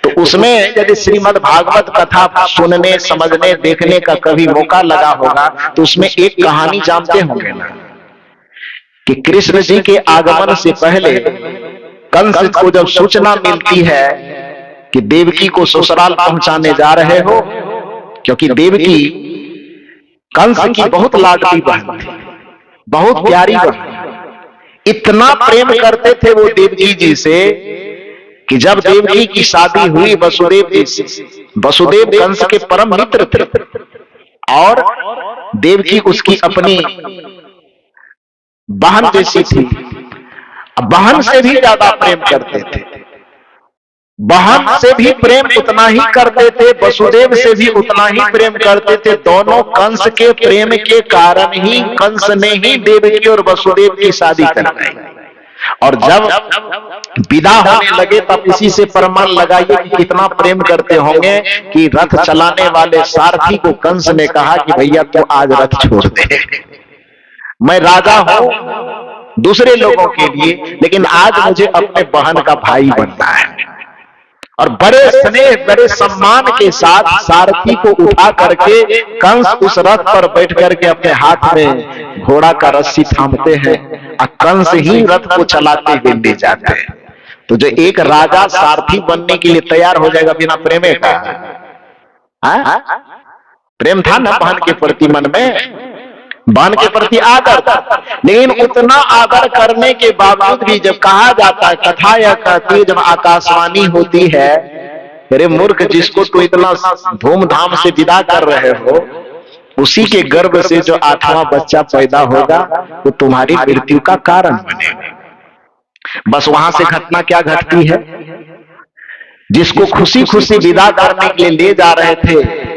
तो उसमें यदि श्रीमद् भागवत कथा सुनने, समझने, देखने का कभी मौका लगा होगा तो उसमें एक कहानी जानते होंगे ना, कि कृष्ण जी के आगमन से पहले कंस को जब सूचना मिलती है कि देवकी को ससुराल पहुंचाने जा रहे हो, क्योंकि देवकी कंस की बहुत लाडली बहन थी, बहुत प्यारी बहन, इतना प्रेम करते थे वो देवकी जी से कि जब देवकी की शादी हुई वसुदेव जी से, वसुदेव कंस के परम मित्र थे और देवकी उसकी अपनी बहन जैसी थी। बहन से भी ज्यादा प्रेम करते थे, बहन से भी प्रेम उतना ही करते थे, वसुदेव से भी उतना ही प्रेम करते थे। दोनों कंस के प्रेम के कारण ही कंस ने ही देवकी और वसुदेव की शादी करवाई। और जब विदा होने लगे तब इसी से प्रमाण लगाइए कि कितना प्रेम करते होंगे कि रथ चलाने वाले सारथी को कंस ने कहा कि भैया तू आज रथ छोड़ दे, मैं राजा हूं दूसरे लोगों के लिए, लेकिन आज मुझे अपने बहन का भाई बनना है। और बड़े स्नेह, बड़े सम्मान के साथ सारथी को उठा करके कंस उस रथ पर बैठ करके अपने हाथ में घोड़ा का रस्सी थामते हैं और कंस ही रथ को चलाते हुए ले जाते हैं। तो जो एक राजा सारथी बनने के लिए तैयार हो जाएगा बिना प्रेमे का, प्रेम था ना बहन के प्रति मन में, बहन के प्रति आदर था। लेकिन उतना आदर करने के बावजूद भी जब कहा जाता है, कथा या कहती है, जब आकाशवाणी होती है, अरे मूर्ख, जिसको तो इतना धूमधाम से विदा कर रहे हो उसी के गर्भ से जो 8वां बच्चा पैदा होगा वो तुम्हारी मृत्यु का कारण बनेगा। बस वहां से घटना क्या घटती है, जिसको खुशी खुशी विदा करने के लिए ले जा रहे थे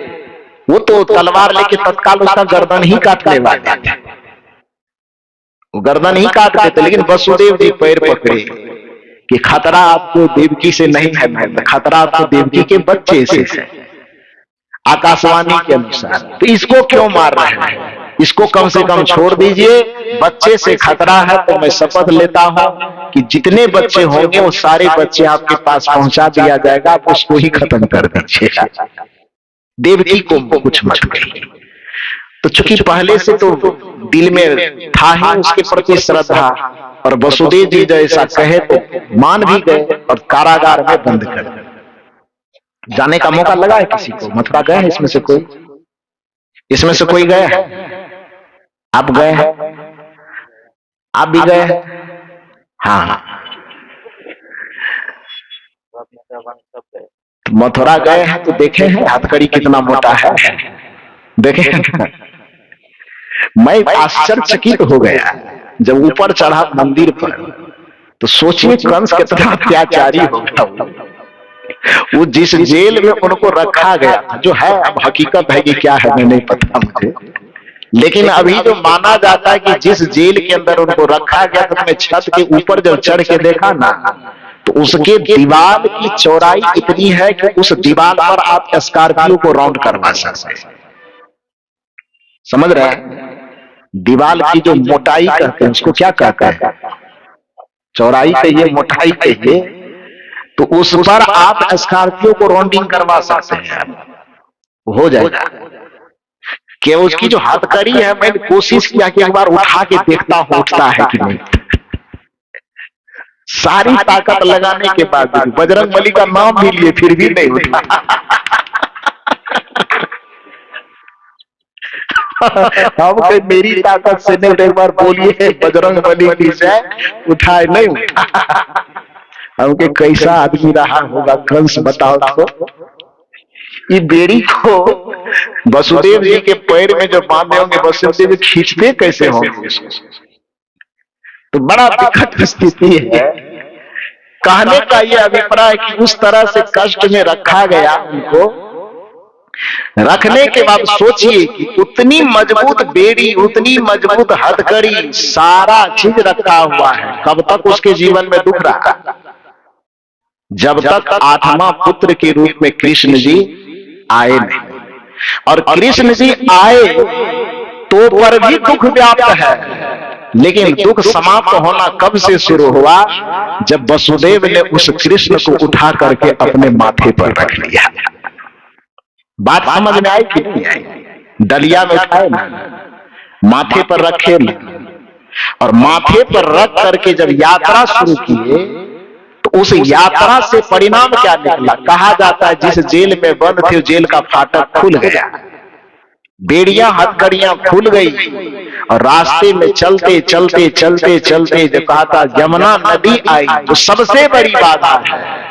वो तो तलवार लेके तत्काल उसका गर्दन ही काटने वाले थे, वो गर्दन ही काट देते। लेकिन वसुदेव जी पैर पकड़े कि खतरा आपको देवकी से नहीं है, खतरा आपको देवकी के बच्चे से है, आकाशवाणी के अनुसार। तो इसको क्यों मार रहे हैं, इसको कम से कम छोड़ दीजिए। बच्चे से खतरा है तो मैं शपथ लेता हूं कि जितने बच्चे होंगे वो सारे बच्चे आपके पास पहुंचा दिया जाएगा, आप उसको ही खत्म कर दीजिए, देवकी को कुछ मत कहिए। तो चूंकि पहले से तो दिल में था ही उसके प्रति श्रद्धा, और वसुदेव जी जैसा कहे तो मान भी गए और कारागार में बंद कर दिया। जाने का मौका लगा है किसी को? मथुरा गए हैं इसमें से कोई? इसमें से कोई गया है? आप गए हैं? आप भी गए हैं? हाँ, मथुरा गए हैं तो देखे हैं हथकड़ी कितना मोटा है, देखे हैं? मैं आश्चर्यचकित हो गया जब ऊपर चढ़ा मंदिर पर, तो सोचिए कंस कितना अत्याचारी होगा। वो जिस जेल में उनको रखा गया था, जो है अब हकीकत है कि क्या है मैं नहीं पता मुझे, लेकिन अभी जो माना जाता है कि जिस जेल के अंदर उनको रखा गया था, मैं छत के ऊपर जब चढ़ के देखा ना, तो उसके दीवार की चौड़ाई इतनी है कि उस दीवार पर आप स्कॉर्पियो को राउंड करवा सकते। समझ रहे हैं? दीवार की जो मोटाई कहते हैं उसको क्या कहते हैं? चौड़ाई कहिए, मोटाई कहिए, तो उस पर आप स्कॉर्पियो को राउंडिंग करवा सकते हैं, हो जाएगा। कि उसकी जो हथकड़ी है, मैंने कोशिश किया कि एक बार उठा के देखता हूं उठता है कि नहीं। सारी ताकत लगाने के बाद बजरंगबली का नाम भी लिए फिर भी नहीं उठा। हम कहीं मेरी ताकत से नहीं, एक बार बोलिए बजरंगबली की जय, उठाए नहीं उठा। हमके कैसा आदमी रहा होगा कंस, बताओ तो। ये बेड़ी को वसुदेव जी के पैर में जब बांधे होंगे, वसुदेव जी खींचते कैसे होंगे इसको? तो बड़ा विकट स्थिति है। कहने का यह अभिप्राय कि उस तरह से कष्ट में रखा गया उनको। रखने के बाद सोचिए कि उतनी मजबूत बेड़ी, उतनी मजबूत हथकड़ी, सारा चीज रखा हुआ है, कब तक उसके जीवन में दुख रहा? जब तक आठवां पुत्र के रूप में कृष्ण जी आए नहीं। और कृष्ण जी आए तो पर भी दुख व्याप्त है, लेकिन दुख समाप्त होना कब से शुरू हुआ? जब वसुदेव ने उस कृष्ण को उठा करके अपने माथे पर रख लिया। बात समझ में आई कि नहीं आई? डलिया में उठाए ना, माथे पर रखे ना, और माथे पर रख करके जब यात्रा शुरू किए, तो उस यात्रा से परिणाम क्या निकला? कहा जाता है जिस जेल में बंद थे जेल का फाटक खुल गया, बेड़ियां हथकड़ियां खुल गई, और रास्ते में चलते चलते चलते चलते जब कहा था यमुना नदी आई, तो सबसे बड़ी बात है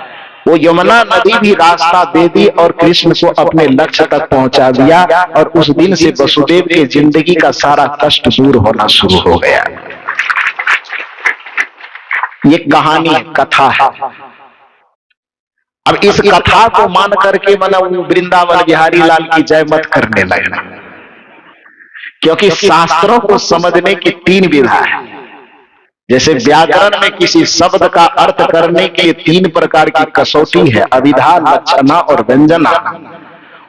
वो यमुना नदी भी रास्ता दे दी और कृष्ण को अपने लक्ष्य तक पहुंचा दिया। और उस दिन से वसुदेव की जिंदगी का सारा कष्ट दूर होना शुरू हो गया। ये कहानी है, कथा है। अब इस कथा को मान करके मतलब वृंदावन बिहारी लाल की जय मत करने लगना, क्योंकि शास्त्रों को समझने की 3 विधा है। जैसे व्याकरण में किसी शब्द का अर्थ करने के लिए 3 प्रकार की कसौटी है, अभिधा, लक्षणा और व्यंजना।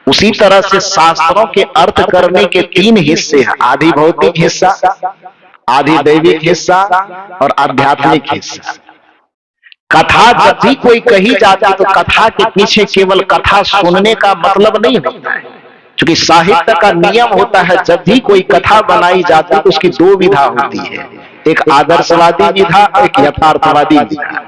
उसी तरह से शास्त्रों के अर्थ करने के 3 हिस्से हैं, आधि भौतिक हिस्सा, आधि दैविक हिस्सा और आध्यात्मिक हिस्सा। कथा जब भी कोई कही जाती तो कथा के पीछे केवल कथा सुनने का मतलब नहीं होता है, क्योंकि साहित्य का नियम होता है जब भी कोई कथा बनाई जाती है तो उसकी 2 विधा होती है, एक आदर्शवादी विधा, एक यथार्थवादी विधा।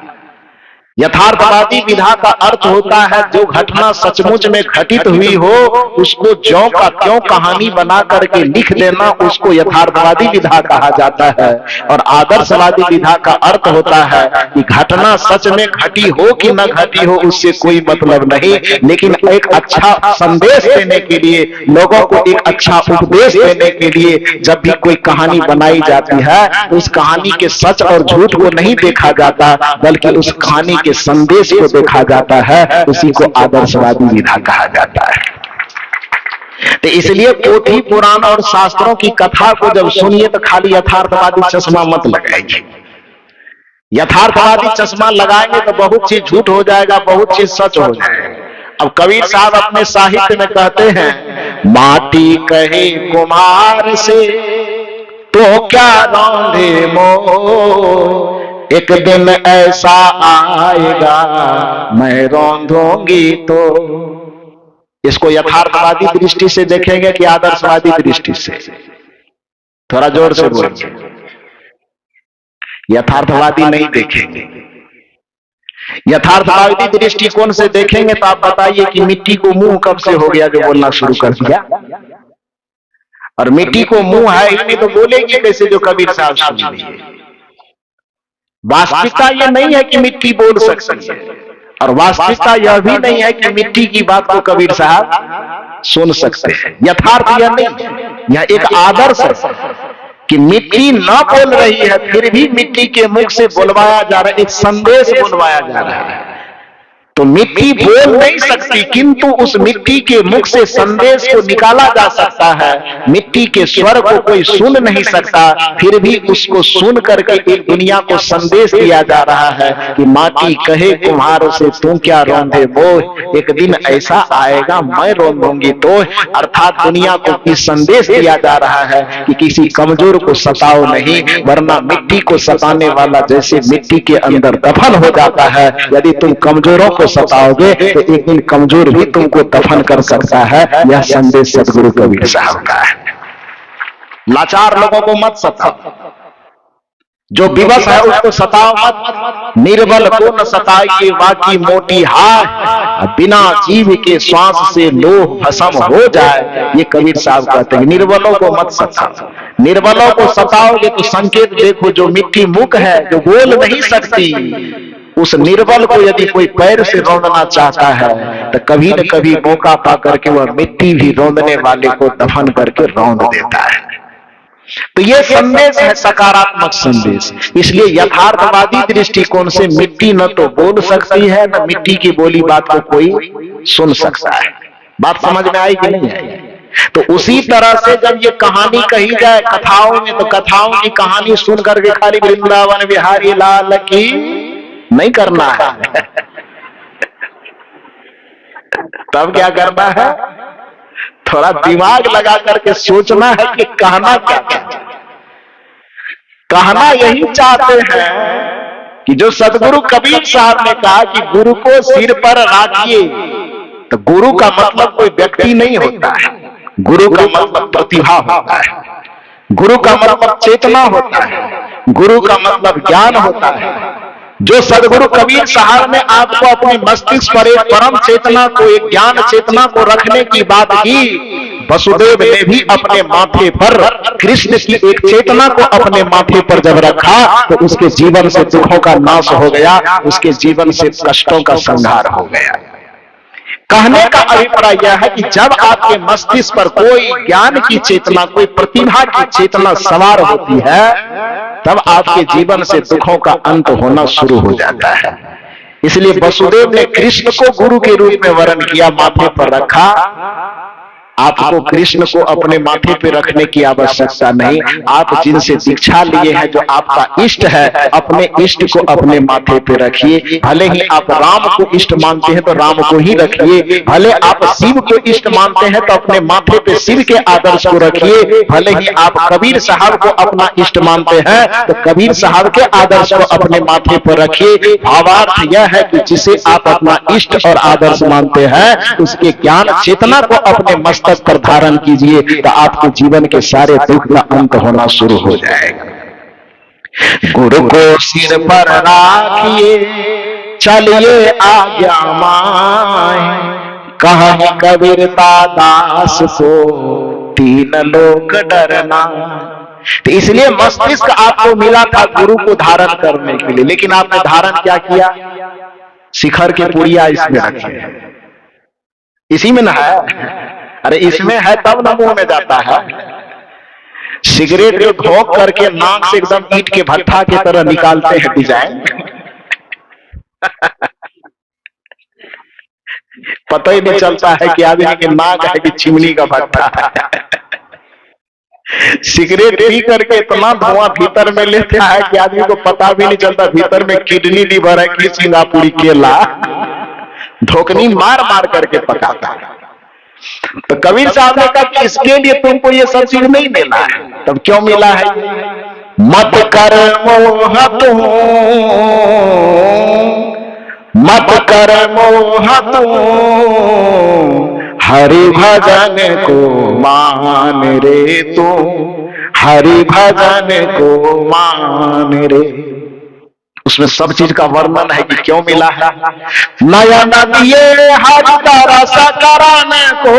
यथार्थवादी विधा का अर्थ होता है जो घटना सचमुच में घटित हुई हो उसको ज्यों का त्यों कहानी बना करके लिख देना, उसको यथार्थवादी विधा कहा जाता है। और आदर्शवादी विधा का अर्थ होता है कि घटना सच में घटी हो कि न घटी हो उससे कोई मतलब नहीं, लेकिन एक अच्छा संदेश देने के लिए, लोगों को एक अच्छा उपदेश देने के लिए जब भी कोई कहानी बनाई जाती है उस कहानी के सच और झूठ को नहीं देखा जाता, बल्कि उस कहानी के संदेश को देखा जाता है। उसी को आदर्शवादी विधा कहा जाता है। तो इसलिए पोथी पुराण और शास्त्रों की कथा को जब सुनिए तो खाली यथार्थवादी चश्मा मत लगाइए। यथार्थवादी चश्मा लगाएंगे तो बहुत चीज झूठ हो जाएगा, बहुत चीज सच हो जाएगा। अब कबीर साहब अपने साहित्य में कहते हैं, माटी कहे कुम्हार से तो क्या रौंदे मोर, एक दिन ऐसा आएगा मैं रौंदूंगी तो। इसको यथार्थवादी दृष्टि से देखेंगे कि आदर्शवादी दृष्टि से? थोड़ा जोर से बोलिए। यथार्थवादी नहीं देखेंगे। यथार्थवादी दृष्टिकोण से देखेंगे तो आप बताइए कि मिट्टी को मुंह कब से हो गया जो बोलना शुरू कर दिया? और मिट्टी को मुंह है ही नहीं तो बोलेगी कैसे जो कबीर साहब सुन लिए? वास्तविकता यह नहीं है कि मिट्टी बोल सकती है, और वास्तविकता यह भी नहीं है कि मिट्टी की बात को कबीर साहब सुन सकते हैं। यथार्थ यह नहीं है, यह एक आदर्श है कि मिट्टी न बोल रही है फिर भी मिट्टी के मुख से बुलवाया जा रहा है, एक संदेश बुलवाया जा रहा है। तो मिट्टी बोल नहीं सकती, किंतु उस मिट्टी के मुख से संदेश को निकाला जा सकता है। मिट्टी के स्वर को कोई सुन नहीं सकता, फिर भी उसको सुन करके एक दुनिया को संदेश दिया जा रहा है कि माटी कहे कुम्हार से तू क्या रौंदे मोह, एक दिन ऐसा आएगा मैं रौंदूंगी तो। अर्थात दुनिया को इस संदेश दिया जा रहा है कि किसी कमजोर को सताओ नहीं, वरना मिट्टी को सताने वाला जैसे मिट्टी के अंदर दफन हो जाता है, यदि तुम कमजोरों को सताओगे तो एक दिन कमजोर भी तुमको दफन कर सकता है। यह संदेश सदगुरु कबीर साहब का है। लाचार लोगों को मत सताओ, जो विवश है उसको सताओ मत। निर्बल को न सताइए वाकी मोटी हाय, बिना जीव के श्वास से लोह भस्म हो जाए, ये कबीर साहब कहते हैं। निर्बलों को मत सताओ। निर्बलों को सताओगे तो संकेत देखो, जो मिट्टी मुख है जो बोल नहीं सकती, उस निर्बल को यदि कोई पैर से रौंदना चाहता है तो कभी न कभी मौका पा करके वह मिट्टी भी रौंदने वाले को दफन करके रौंद देता है। तो यह संदेश है सकारात्मक संदेश। इसलिए यथार्थवादी दृष्टिकोण से मिट्टी न तो बोल सकती है, न मिट्टी की बोली बात को कोई सुन सकता है। बात समझ में आई कि नहीं आई? तो उसी तरह से जब ये कहानी कही जाए कथाओं में, तो कथाओं की कहानी सुन करके खाली वृंदावन बिहारी लाल की नहीं करना है। तब क्या करना है? थोड़ा दिमाग लगा करके सोचना है कि कहना क्या है। कहना यही चाहते हैं कि जो सदगुरु कबीर साहब ने कहा कि गुरु को सिर पर रखिए, तो गुरु का मतलब कोई व्यक्ति नहीं होता है, गुरु का मतलब प्रतिभा होता है, गुरु का मतलब चेतना होता है, गुरु का मतलब ज्ञान होता है। जो सदगुरु कबीर साहब ने आपको अपने मस्तिष्क पर एक परम चेतना को, एक ज्ञान चेतना को रखने की बात की, वसुदेव ने भी अपने माथे पर कृष्ण की एक चेतना को अपने माथे पर जब रखा तो उसके जीवन से दुखों का नाश हो गया, उसके जीवन से कष्टों का संहार हो गया। कहने का अभिप्राय यह है कि जब आपके मस्तिष्क पर कोई ज्ञान की चेतना, कोई प्रतिभा की चेतना सवार होती है, तब आपके जीवन से दुखों का अंत होना शुरू हो जाता है। इसलिए वसुदेव ने कृष्ण को गुरु के रूप में वर्ण किया, माथे पर रखा। आपको कृष्ण को अपने माथे पे रखने की आवश्यकता नहीं। आप जिनसे दीक्षा लिए हैं, जो आपका इष्ट है, अपने इष्ट को अपने माथे पे रखिए। भले ही आप राम को इष्ट मानते हैं तो राम को ही रखिए, भले आप शिव को इष्ट मानते हैं तो अपने माथे पे शिव के आदर्श को रखिए, भले ही आप कबीर साहब को अपना इष्ट मानते हैं तो कबीर साहब के आदर्श को अपने माथे पर रखिए। भावार्थ यह है कि जिसे आप अपना इष्ट और आदर्श मानते हैं उसके ज्ञान चेतना को अपने मस्तक पर धारण कीजिए, तो आपके जीवन के सारे दुख का अंत होना शुरू हो जाएगा। गुरु को सिर पर राखिए, चलिए आज्ञा माए, कहा कबीरता दास को तीन लोक डरना। तो इसलिए मस्तिष्क आपको मिला था गुरु को धारण करने के लिए, लेकिन आपने धारण क्या किया? शिखर के पुड़िया इसमें रखे, इसी में ना है। अरे इसमें है तब ना मुंह में जाता है। सिगरेट को धोख करके नाक से एकदम ईंट के भट्ठा की तरह निकालते हैं डिजाइन। पता ही नहीं चलता है कि आदमी की नाक है कि चिमनी का भट्ठा है। सिगरेट पी करके इतना धुआं भीतर में लेता है कि आदमी को पता भी नहीं चलता भीतर में किडनी लीवर है कि सिंगापुरी केला। धोकनी मार मार करके पकाता है। तो कबीर साहब ने कहा कि इसके लिए तुमको ये सब चीज नहीं मिला है, तब क्यों मिला है? मत कर मोह तू, मत कर मोह तू, हरि भजन को मान रे तू, हरि भजन को मान रे। उसमें सब चीज का वर्णन है कि क्यों मिला है। नयन दिए हरि का रस कराने को,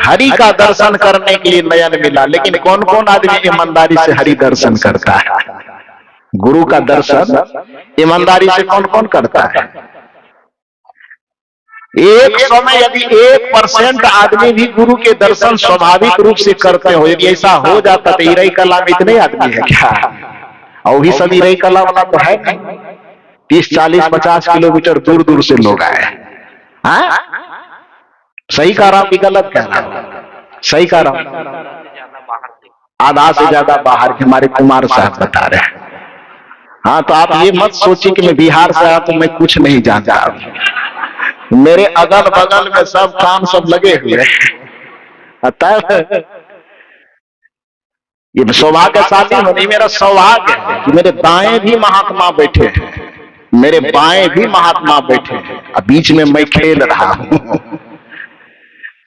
हरि का दर्शन करने के लिए नयन मिला। लेकिन कौन कौन आदमी ईमानदारी से हरि दर्शन करता है? गुरु का दर्शन ईमानदारी से कौन कौन करता है? 100 में यदि 1% आदमी भी गुरु के दर्शन स्वाभाविक रूप से करते हो, यदि ऐसा हो जाता तो इरई कला में इतने आदमी है क्या? और भी सब इरई कला वाला तो है नहीं। 30, 40, 50 किलोमीटर दूर दूर से लोग आए। हाँ, सही कह रहा हूं कि गलत कह रहा हूं? सही कह रहा हूं। आधा से ज्यादा बाहर के हमारे कुमार साहब बता रहे हैं। हाँ, तो आप ये मत सोचिए कि मैं बिहार से आया तो मैं कुछ नहीं जानता। मेरे अगल बगल में सब काम सब लगे हुए हैं। ये सौभाग्यशाली होनी मेरा सौभाग्य है कि मेरे दाएं भी महात्मा बैठे हैं, मेरे बाएं भी महात्मा बैठे हैं, और बीच में मैं खेल रहा हूं।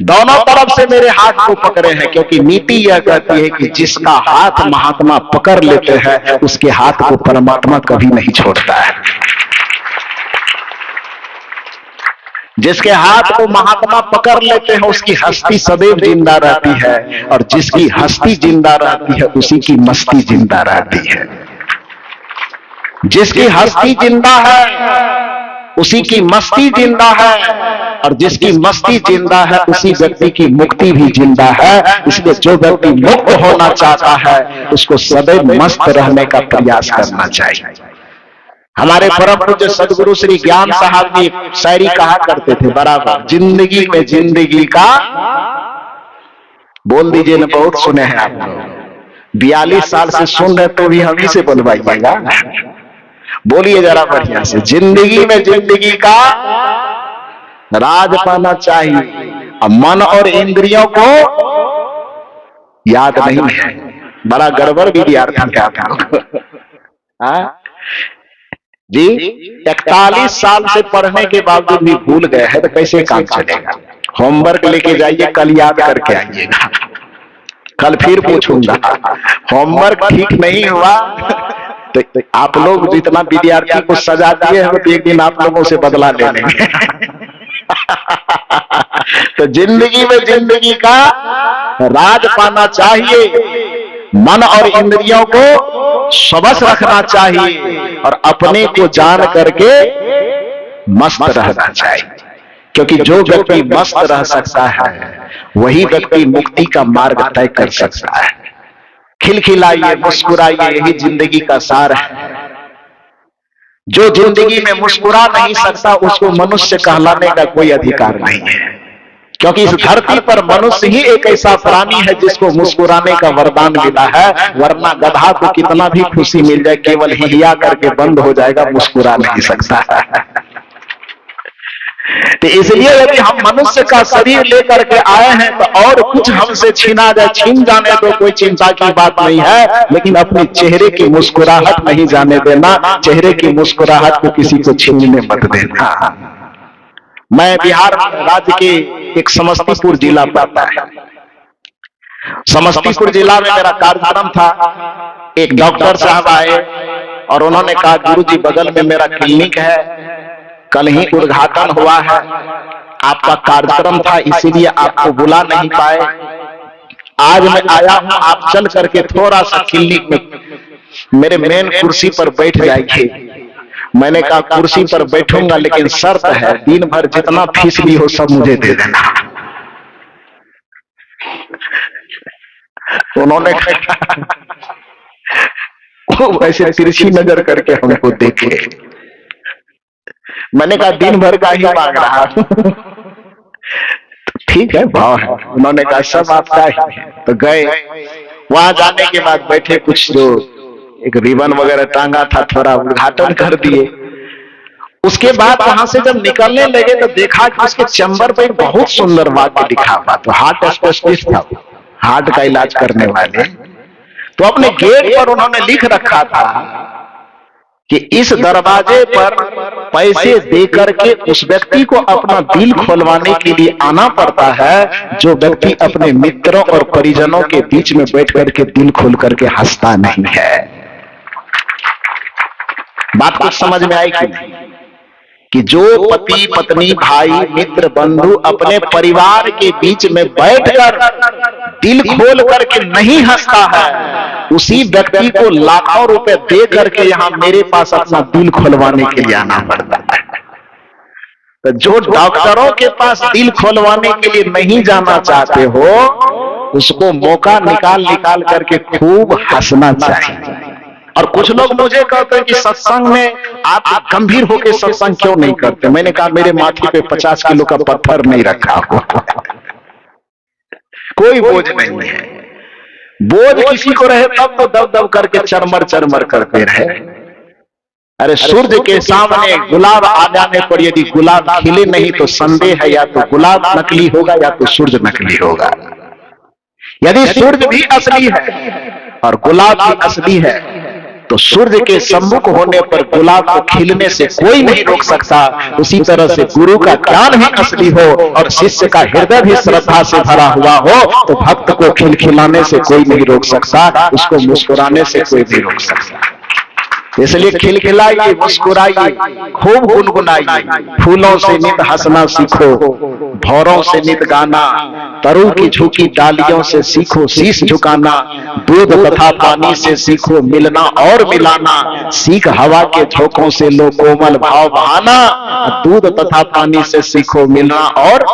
दोनों तरफ से मेरे हाथ को पकड़े हैं, क्योंकि नीति यह कहती है कि जिसका हाथ महात्मा पकड़ लेते हैं उसके हाथ को परमात्मा कभी नहीं छोड़ता है। जिसके हाथ को महात्मा पकड़ लेते हैं उसकी हस्ती सदैव जिंदा रहती है, और जिसकी हस्ती जिंदा रहती है उसी की मस्ती जिंदा रहती है। जिसकी हस्ती जिंदा है उसी की मस्ती जिंदा है, और जिसकी मस्ती जिंदा है उसी व्यक्ति की मुक्ति भी जिंदा है। इसलिए जो व्यक्ति मुक्त होना चाहता है उसको सदैव मस्त रहने का प्रयास करना चाहिए। हमारे परम पूज्य सदगुरु श्री ज्ञान साहब जी शायरी कहा करते थे बराबर, जिंदगी में जिंदगी का, बोल दीजिए ना, बहुत सुने हैं आप लोग। 42 साल से सुन रहे तो भी हम ही से बोलवाइएगा। बोलिए जरा बढ़िया से, जिंदगी में जिंदगी का राज पाना चाहिए, अब मन और इंद्रियों को याद नहीं है। बड़ा गड़बड़ विद्यार्थी है आप लोग जी। 41 साल से पढ़ने के बावजूद भी भूल गए हैं तो कैसे काम चलेगा? होमवर्क लेके जाइए, कल याद करके आइएगा, कल फिर पूछूंगा। होमवर्क ठीक नहीं हुआ तो आप लोग जितना विद्यार्थी को सजा दिए हैं तो एक दिन आप लोगों से बदला ले लेंगे। तो जिंदगी में जिंदगी का राज पाना चाहिए, मन और इंद्रियों को सबस रखना चाहिए, और अपने को जान करके मस्त रहना चाहिए। क्योंकि जो व्यक्ति मस्त रह सकता है वही व्यक्ति मुक्ति का मार्ग तय कर सकता है। खिलखिलाइए, मुस्कुराइए, यही जिंदगी का सार है। जो जिंदगी में मुस्कुरा नहीं सकता उसको मनुष्य कहलाने का कोई अधिकार नहीं है, क्योंकि इस धरती पर मनुष्य ही एक ऐसा प्राणी है जिसको मुस्कुराने का वरदान मिला है। वरना गधा को कितना भी खुशी मिल जाए, केवल हिलिया करके बंद हो जाएगा, मुस्कुरा नहीं सकता है। तो इसलिए यदि हम मनुष्य का शरीर लेकर के आए हैं तो और कुछ हमसे छीना जाए, छीन जाने तो कोई चिंता की बात नहीं है, लेकिन अपने चेहरे की मुस्कुराहट नहीं जाने देना। चेहरे की मुस्कुराहट को किसी को छीनने मत देना। मैं बिहार राज्य के एक समस्तीपुर जिला पड़ता है। समस्तीपुर जिला में मेरा कार्यक्रम था। एक डॉक्टर साहब आए और उन्होंने कहा, गुरुजी बगल में मेरा क्लिनिक है, कल ही उद्घाटन हुआ है, आपका कार्यक्रम था इसीलिए आपको बुला नहीं पाए, आज मैं आया हूं, आप चल करके थोड़ा सा क्लिनिक में मेरे मेन कुर्सी पर बैठ जाइए। मैंने कहा कुर्सी पर बैठूंगा, लेकिन शर्त है दिन भर जितना फीस भी हो सब मुझे दे देना। उन्होंने ऐसे तिरछी नजर करके हमको देखे। मैंने कहा दिन भर का ही मांग रहा हूं। ठीक है, भाव है। उन्होंने कहा सब आपका ही। तो गए, वहां जाने के बाद बैठे, कुछ जो एक रिबन वगैरह टांगा था थोड़ा उद्घाटन कर दिए। उसके बाद वहां से जब निकलने लगे तो देखा कि उसके चैम्बर पे बहुत सुंदर वाक्य लिखा हुआ। तो हार्ट स्पेशलिस्ट था, हार्ट का इलाज करने वाले। तो अपने गेट पर उन्होंने लिख रखा था कि इस दरवाजे पर पैसे दे करके उस व्यक्ति को अपना दिल खोलवाने के लिए आना पड़ता है जो व्यक्ति अपने मित्रों और परिजनों के बीच में बैठ करके दिल खोल करके हंसता नहीं है। बात कुछ समझ में आई कि नहीं? कि जो पति पत्नी भाई मित्र बंधु अपने परिवार के बीच में बैठकर दिल खोल करके नहीं हंसता है, उसी व्यक्ति को लाखों रुपए दे करके यहां मेरे पास अपना दिल खोलवाने के लिए आना पड़ता है। तो जो डॉक्टरों के पास दिल खोलवाने के लिए नहीं जाना चाहते हो, उसको मौका निकाल निकाल करके खूब हंसना चाहिए। और कुछ लोग मुझे कहते हैं कि सत्संग में आप गंभीर होकर सत्संग क्यों नहीं करते? मैंने कहा मेरे माथे पे 50 किलो का पत्थर नहीं रखा हो, कोई बोझ नहीं है। बोझ किसी को रहे तब तो दब दब करके चरमर चरमर करते रहे। अरे सूर्य के सामने गुलाब आ जाने पर यदि गुलाब खिले नहीं तो संदेह है, या तो गुलाब नकली होगा या तो सूर्य नकली होगा। यदि सूर्य भी असली है और गुलाब भी असली है तो सूर्य के सम्मुख होने पर गुलाब को खिलने से कोई नहीं रोक सकता। उसी तरह से गुरु का ज्ञान भी असली हो और शिष्य का हृदय भी श्रद्धा से भरा हुआ हो तो भक्त को खिलखिलाने से कोई नहीं रोक सकता, उसको मुस्कुराने से कोई नहीं रोक सकता। इसलिए खिलखिलाइए, मुस्कुराइए, खूब गुनगुनाइए। फूलों से नित हंसना सीखो, भौरों से नित गाना, तरु की झुकी डालियों से सीखो शीश झुकाना, दूध तथा पानी से सीखो मिलना और मिलाना, सीख हवा के झोंकों से लो कोमल भाव बहाना, दूध तथा पानी से सीखो मिलना और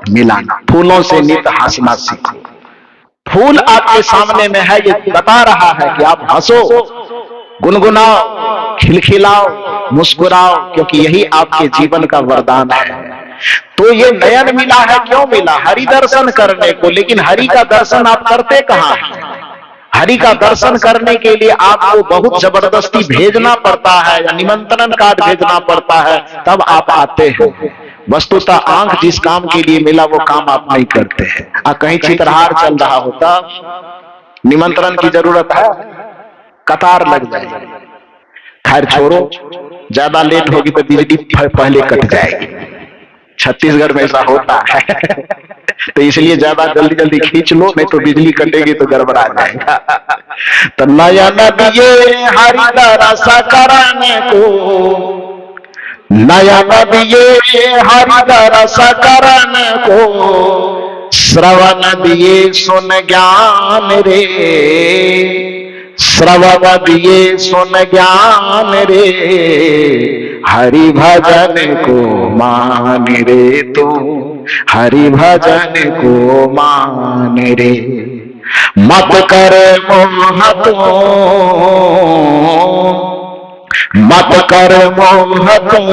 मिलाना। फूलों से नित हंसना सीखो। फूल आपके सामने में है, ये बता रहा है कि आप हंसो, गुनगुनाओ, खिलखिलाओ, मुस्कुराओ, क्योंकि यही आपके जीवन का वरदान है। तो ये नयन मिला है, क्यों मिला? हरि दर्शन करने को। लेकिन हरि का दर्शन आप करते कहां हैं? हरि का दर्शन करने के लिए आपको बहुत जबरदस्ती भेजना पड़ता है या निमंत्रण कार्ड भेजना पड़ता है, तब आप आते हैं। वस्तुतः आंख जिस काम के लिए मिला वो काम आप नहीं करते हैं। कहीं चित्रहार चल रहा होता, निमंत्रण की जरूरत है, कतार लग जाएगी। खैर छोड़ो, ज्यादा लेट होगी तो बिजली पहले कट जाएगी। छत्तीसगढ़ में ऐसा होता है तो इसलिए ज्यादा जल्दी जल्दी खींच लो, नहीं तो बिजली कटेगी तो गड़बड़ा जाएगा। तो नया नदिये हरि दरस कराने को, नया नदिये हरि दरस कराने को, श्रवण दिए सुन ज्ञान रे, श्रवण दिए सुन ज्ञान रे, हरि भजन को मान रे तू, हरि भजन को मान रे। मत कर मोह तू, मत कर मोह तू,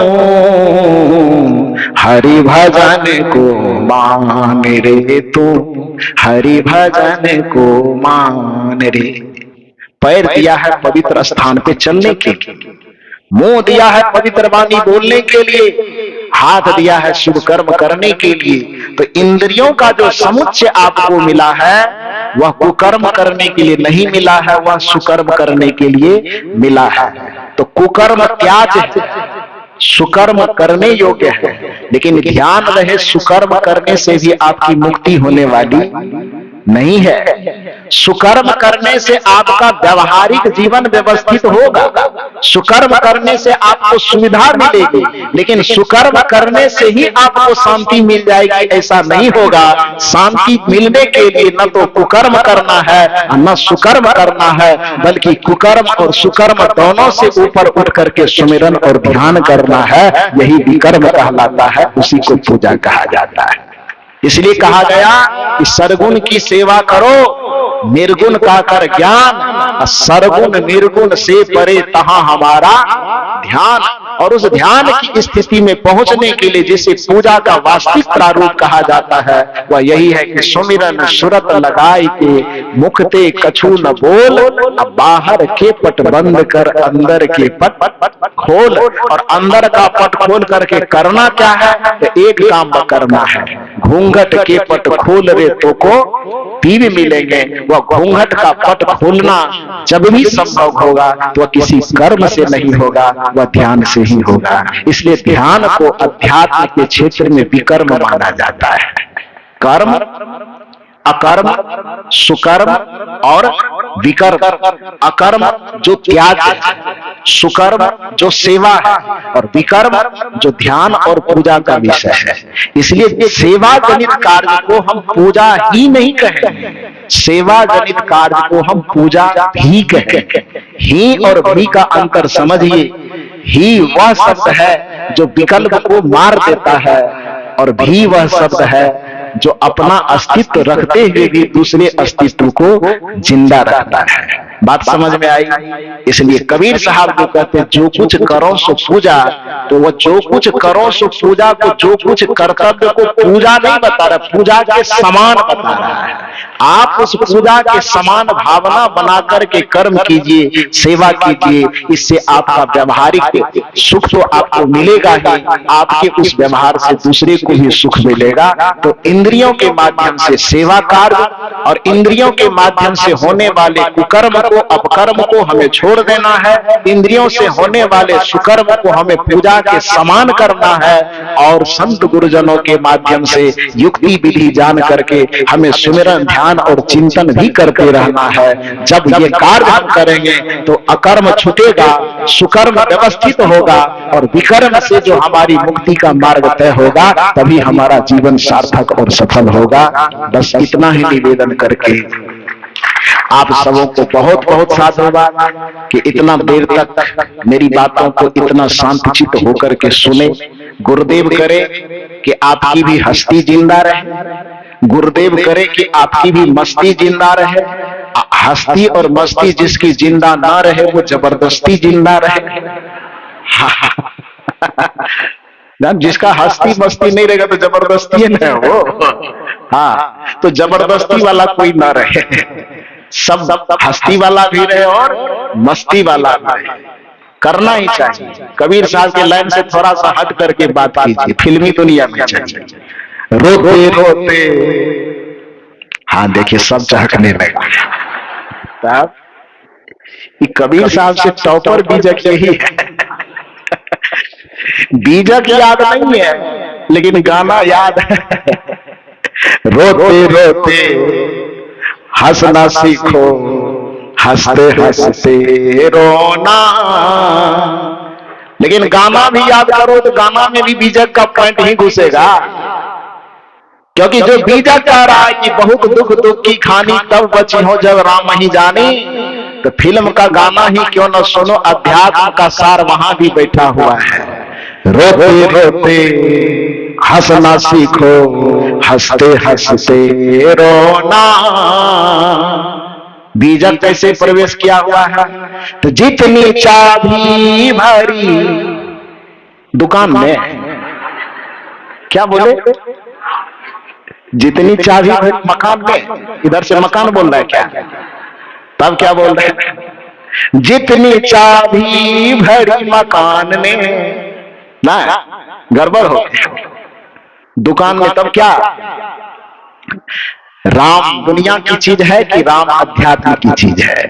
हरि भजन को मान रे तू, हरि भजन को मान रे। पैर दिया है पवित्र स्थान पे चलने के लिए, मुंह दिया है पवित्र वाणी बोलने के लिए, हाथ दिया है शुभ कर्म करने के लिए। तो इंद्रियों का जो समुच्चय आपको मिला है वह कुकर्म करने के लिए नहीं मिला है, वह सुकर्म करने के लिए मिला है। तो कुकर्म त्याज है, सुकर्म करने योग्य है। लेकिन ध्यान रहे, सुकर्म करने से भी आपकी मुक्ति होने वाली नहीं है। सुकर्म करने से आपका व्यवहारिक जीवन व्यवस्थित होगा, सुकर्म करने से आपको सुविधा मिलेगी, लेकिन सुकर्म करने से ही आपको शांति मिल जाएगी ऐसा नहीं होगा। शांति मिलने के लिए न तो कुकर्म करना है न सुकर्म करना है, बल्कि कुकर्म और सुकर्म दोनों से ऊपर उठ करके सुमिरन और ध्यान करना है। यही विकर्म कहलाता है, उसी को पूजा कहा जाता है। इसलिए कहा गया कि सरगुण की सेवा करो, निर्गुण का कर ज्ञान, सरगुण निर्गुण से परे तहां हमारा ध्यान। और उस ध्यान की स्थिति में पहुंचने के लिए जिसे पूजा का वास्तविक प्रारूप कहा जाता है वह यही है कि सुमिरन सुरत लगाई के मुखते कछु न बोल, अब बाहर के पट बंद कर अंदर के पट खोल और अंदर का पट खोल करके करना क्या है? तो एक काम करना है, घूंघट के पट खोल रे तो को तीन मिलेंगे। वह घूंघट का पट खोलना जब भी संभव होगा तो वह किसी कर्म से नहीं होगा, वह ध्यान से ही होगा। इसलिए ध्यान को अध्यात्म के क्षेत्र में विकर्म माना जाता है। कर्म, अकर्म, सुकर्म और विकर्म। अकर्म जो त्याग है, सुकर्म जो सेवा है, और विकर्म जो ध्यान और पूजा का विषय है। इसलिए सेवा जनित कार्य को हम पूजा ही नहीं कहेंगे, सेवा जनित कार्य को हम पूजा भी कहेंगे। ही और भी का अंतर समझिए। ही वह शब्द है जो विकल्प को मार देता है, और भी वह शब्द है जो अपना अस्तित्व रखते हुए भी दूसरे अस्तित्व को जिंदा रखता है। बात समझ में आई? इसलिए कबीर साहब जो कहते हैं जो कुछ करो सो पूजा, तो वो जो कुछ करो सो पूजा को, जो कुछ कर्तव्य को पूजा नहीं बता रहा, पूजा के समान बता रहा है। आप उस पूजा के समान भावना बना करके कर्म कीजिए, सेवा कीजिए। इससे आपका व्यवहारिक सुख तो आपको मिलेगा ही, आपके उस व्यवहार से दूसरे को भी सुख मिलेगा। तो इंद्रियों के माध्यम से सेवा कार्य और इंद्रियों के माध्यम से होने वाले कुकर्म को, अपकर्म को हमें छोड़ देना है। इंद्रियों से होने वाले सुकर्म को हमें पूजा के समान करना है, और संत गुरुजनों के माध्यम से युक्ति विधि जान करके हमें सुमिरन, ध्यान और चिंतन भी करते रहना है। जब ये कार्य हम करेंगे तो अकर्म छूटेगा, सुकर्म व्यवस्थित होगा, और विकर्म से जो हमारी मुक्ति का मार्ग तय होगा, तभी हमारा जीवन सार्थक और सफल होगा। बस इतना ही निवेदन करके आप सबों को बहुत बहुत साधुवाद कि इतना देर तक मेरी बातों को इतना शांतचित्त होकर के सुने। गुरुदेव करे कि आपकी भी हस्ती जिंदा रहे, गुरुदेव करे कि आपकी भी मस्ती जिंदा रहे। हस्ती और मस्ती जिसकी जिंदा ना रहे वो जबरदस्ती जिंदा रहे। जिसका हस्ती मस्ती नहीं रहेगा तो जबरदस्ती है ना वो। हाँ, तो जबरदस्ती वाला कोई ना रहे, सब हस्ती वाला भी रहे और मस्ती वाला भी रहे। करना ही चाहिए। कबीर साहब के लाइन से थोड़ा सा हट करके बात कीजिए, फिल्मी दुनिया में चाहिए। रोते रोते, हाँ देखिए सब चहकने लगा। साहब कबीर साहब से टॉपर बीजक यही है। बीजक याद नहीं है लेकिन गाना याद है। रोते रोते हंसना सीखो, हंसते हंसते रोना। लेकिन गाना भी याद करो तो गाना में भी बीजक का पॉइंट ही घुसेगा, क्योंकि जो बीजक कह रहा है कि बहुत दुख दुख की खानी तब बची हो जब राम ही जानी, तो फिल्म का गाना ही क्यों न सुनो, अध्यात्म का सार वहां भी बैठा हुआ है। रोते रोते हंसना सीखो, हंसते हंसते रोना। बीजक कैसे प्रवेश किया हुआ है? तो जितनी चाबी भरी दुकान में, क्या बोले? जितनी चाबी भरी मकान में, इधर से मकान बोल रहा है क्या? तब क्या बोल रहे हैं? जितनी चाबी भरी मकान में, ना गड़बड़ हो दुकान में। तब क्या? राम दुनिया की चीज है कि राम अध्यात्म की चीज है?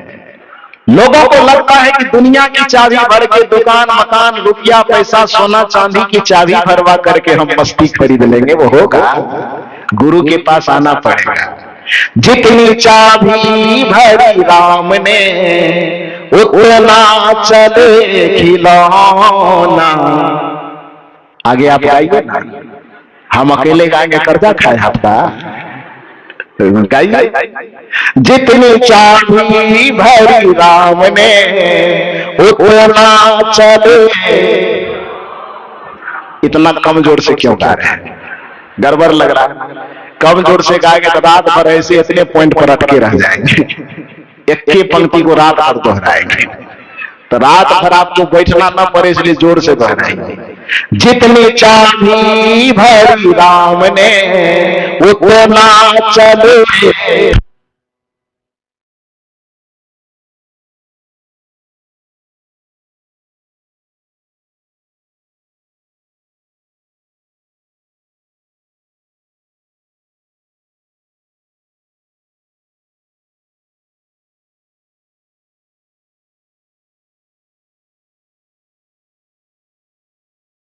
लोगों को लगता है कि दुनिया की चाबी भर के दुकान, मकान, रुपया, पैसा, सोना चांदी की चाबी भरवा करके हम मस्ती खरीद लेंगे। वो होगा? गुरु के पास आना पड़ेगा। जितनी चाबी भरी राम ने उतना चले खिलौना। आगे आप गाइए ना, हम अकेले गाएंगे कर्जा खाए आपका। गाइए। जितनी चाबी भरी राम ने उतना चले। इतना कमजोर से क्यों गा रहे हैं? गड़बड़ लग रहा है। कमजोर से गाएंगे तो रात भर ऐसे इतने पॉइंट पर अटके रह जाएंगे, एक ही पंक्ति को रात भर दोहराएंगे, तो रात भर आपको बैठना ना पड़े, इसलिए जोर से दोहराएंगे। जितनी चाबी भरी राम ने उतना चले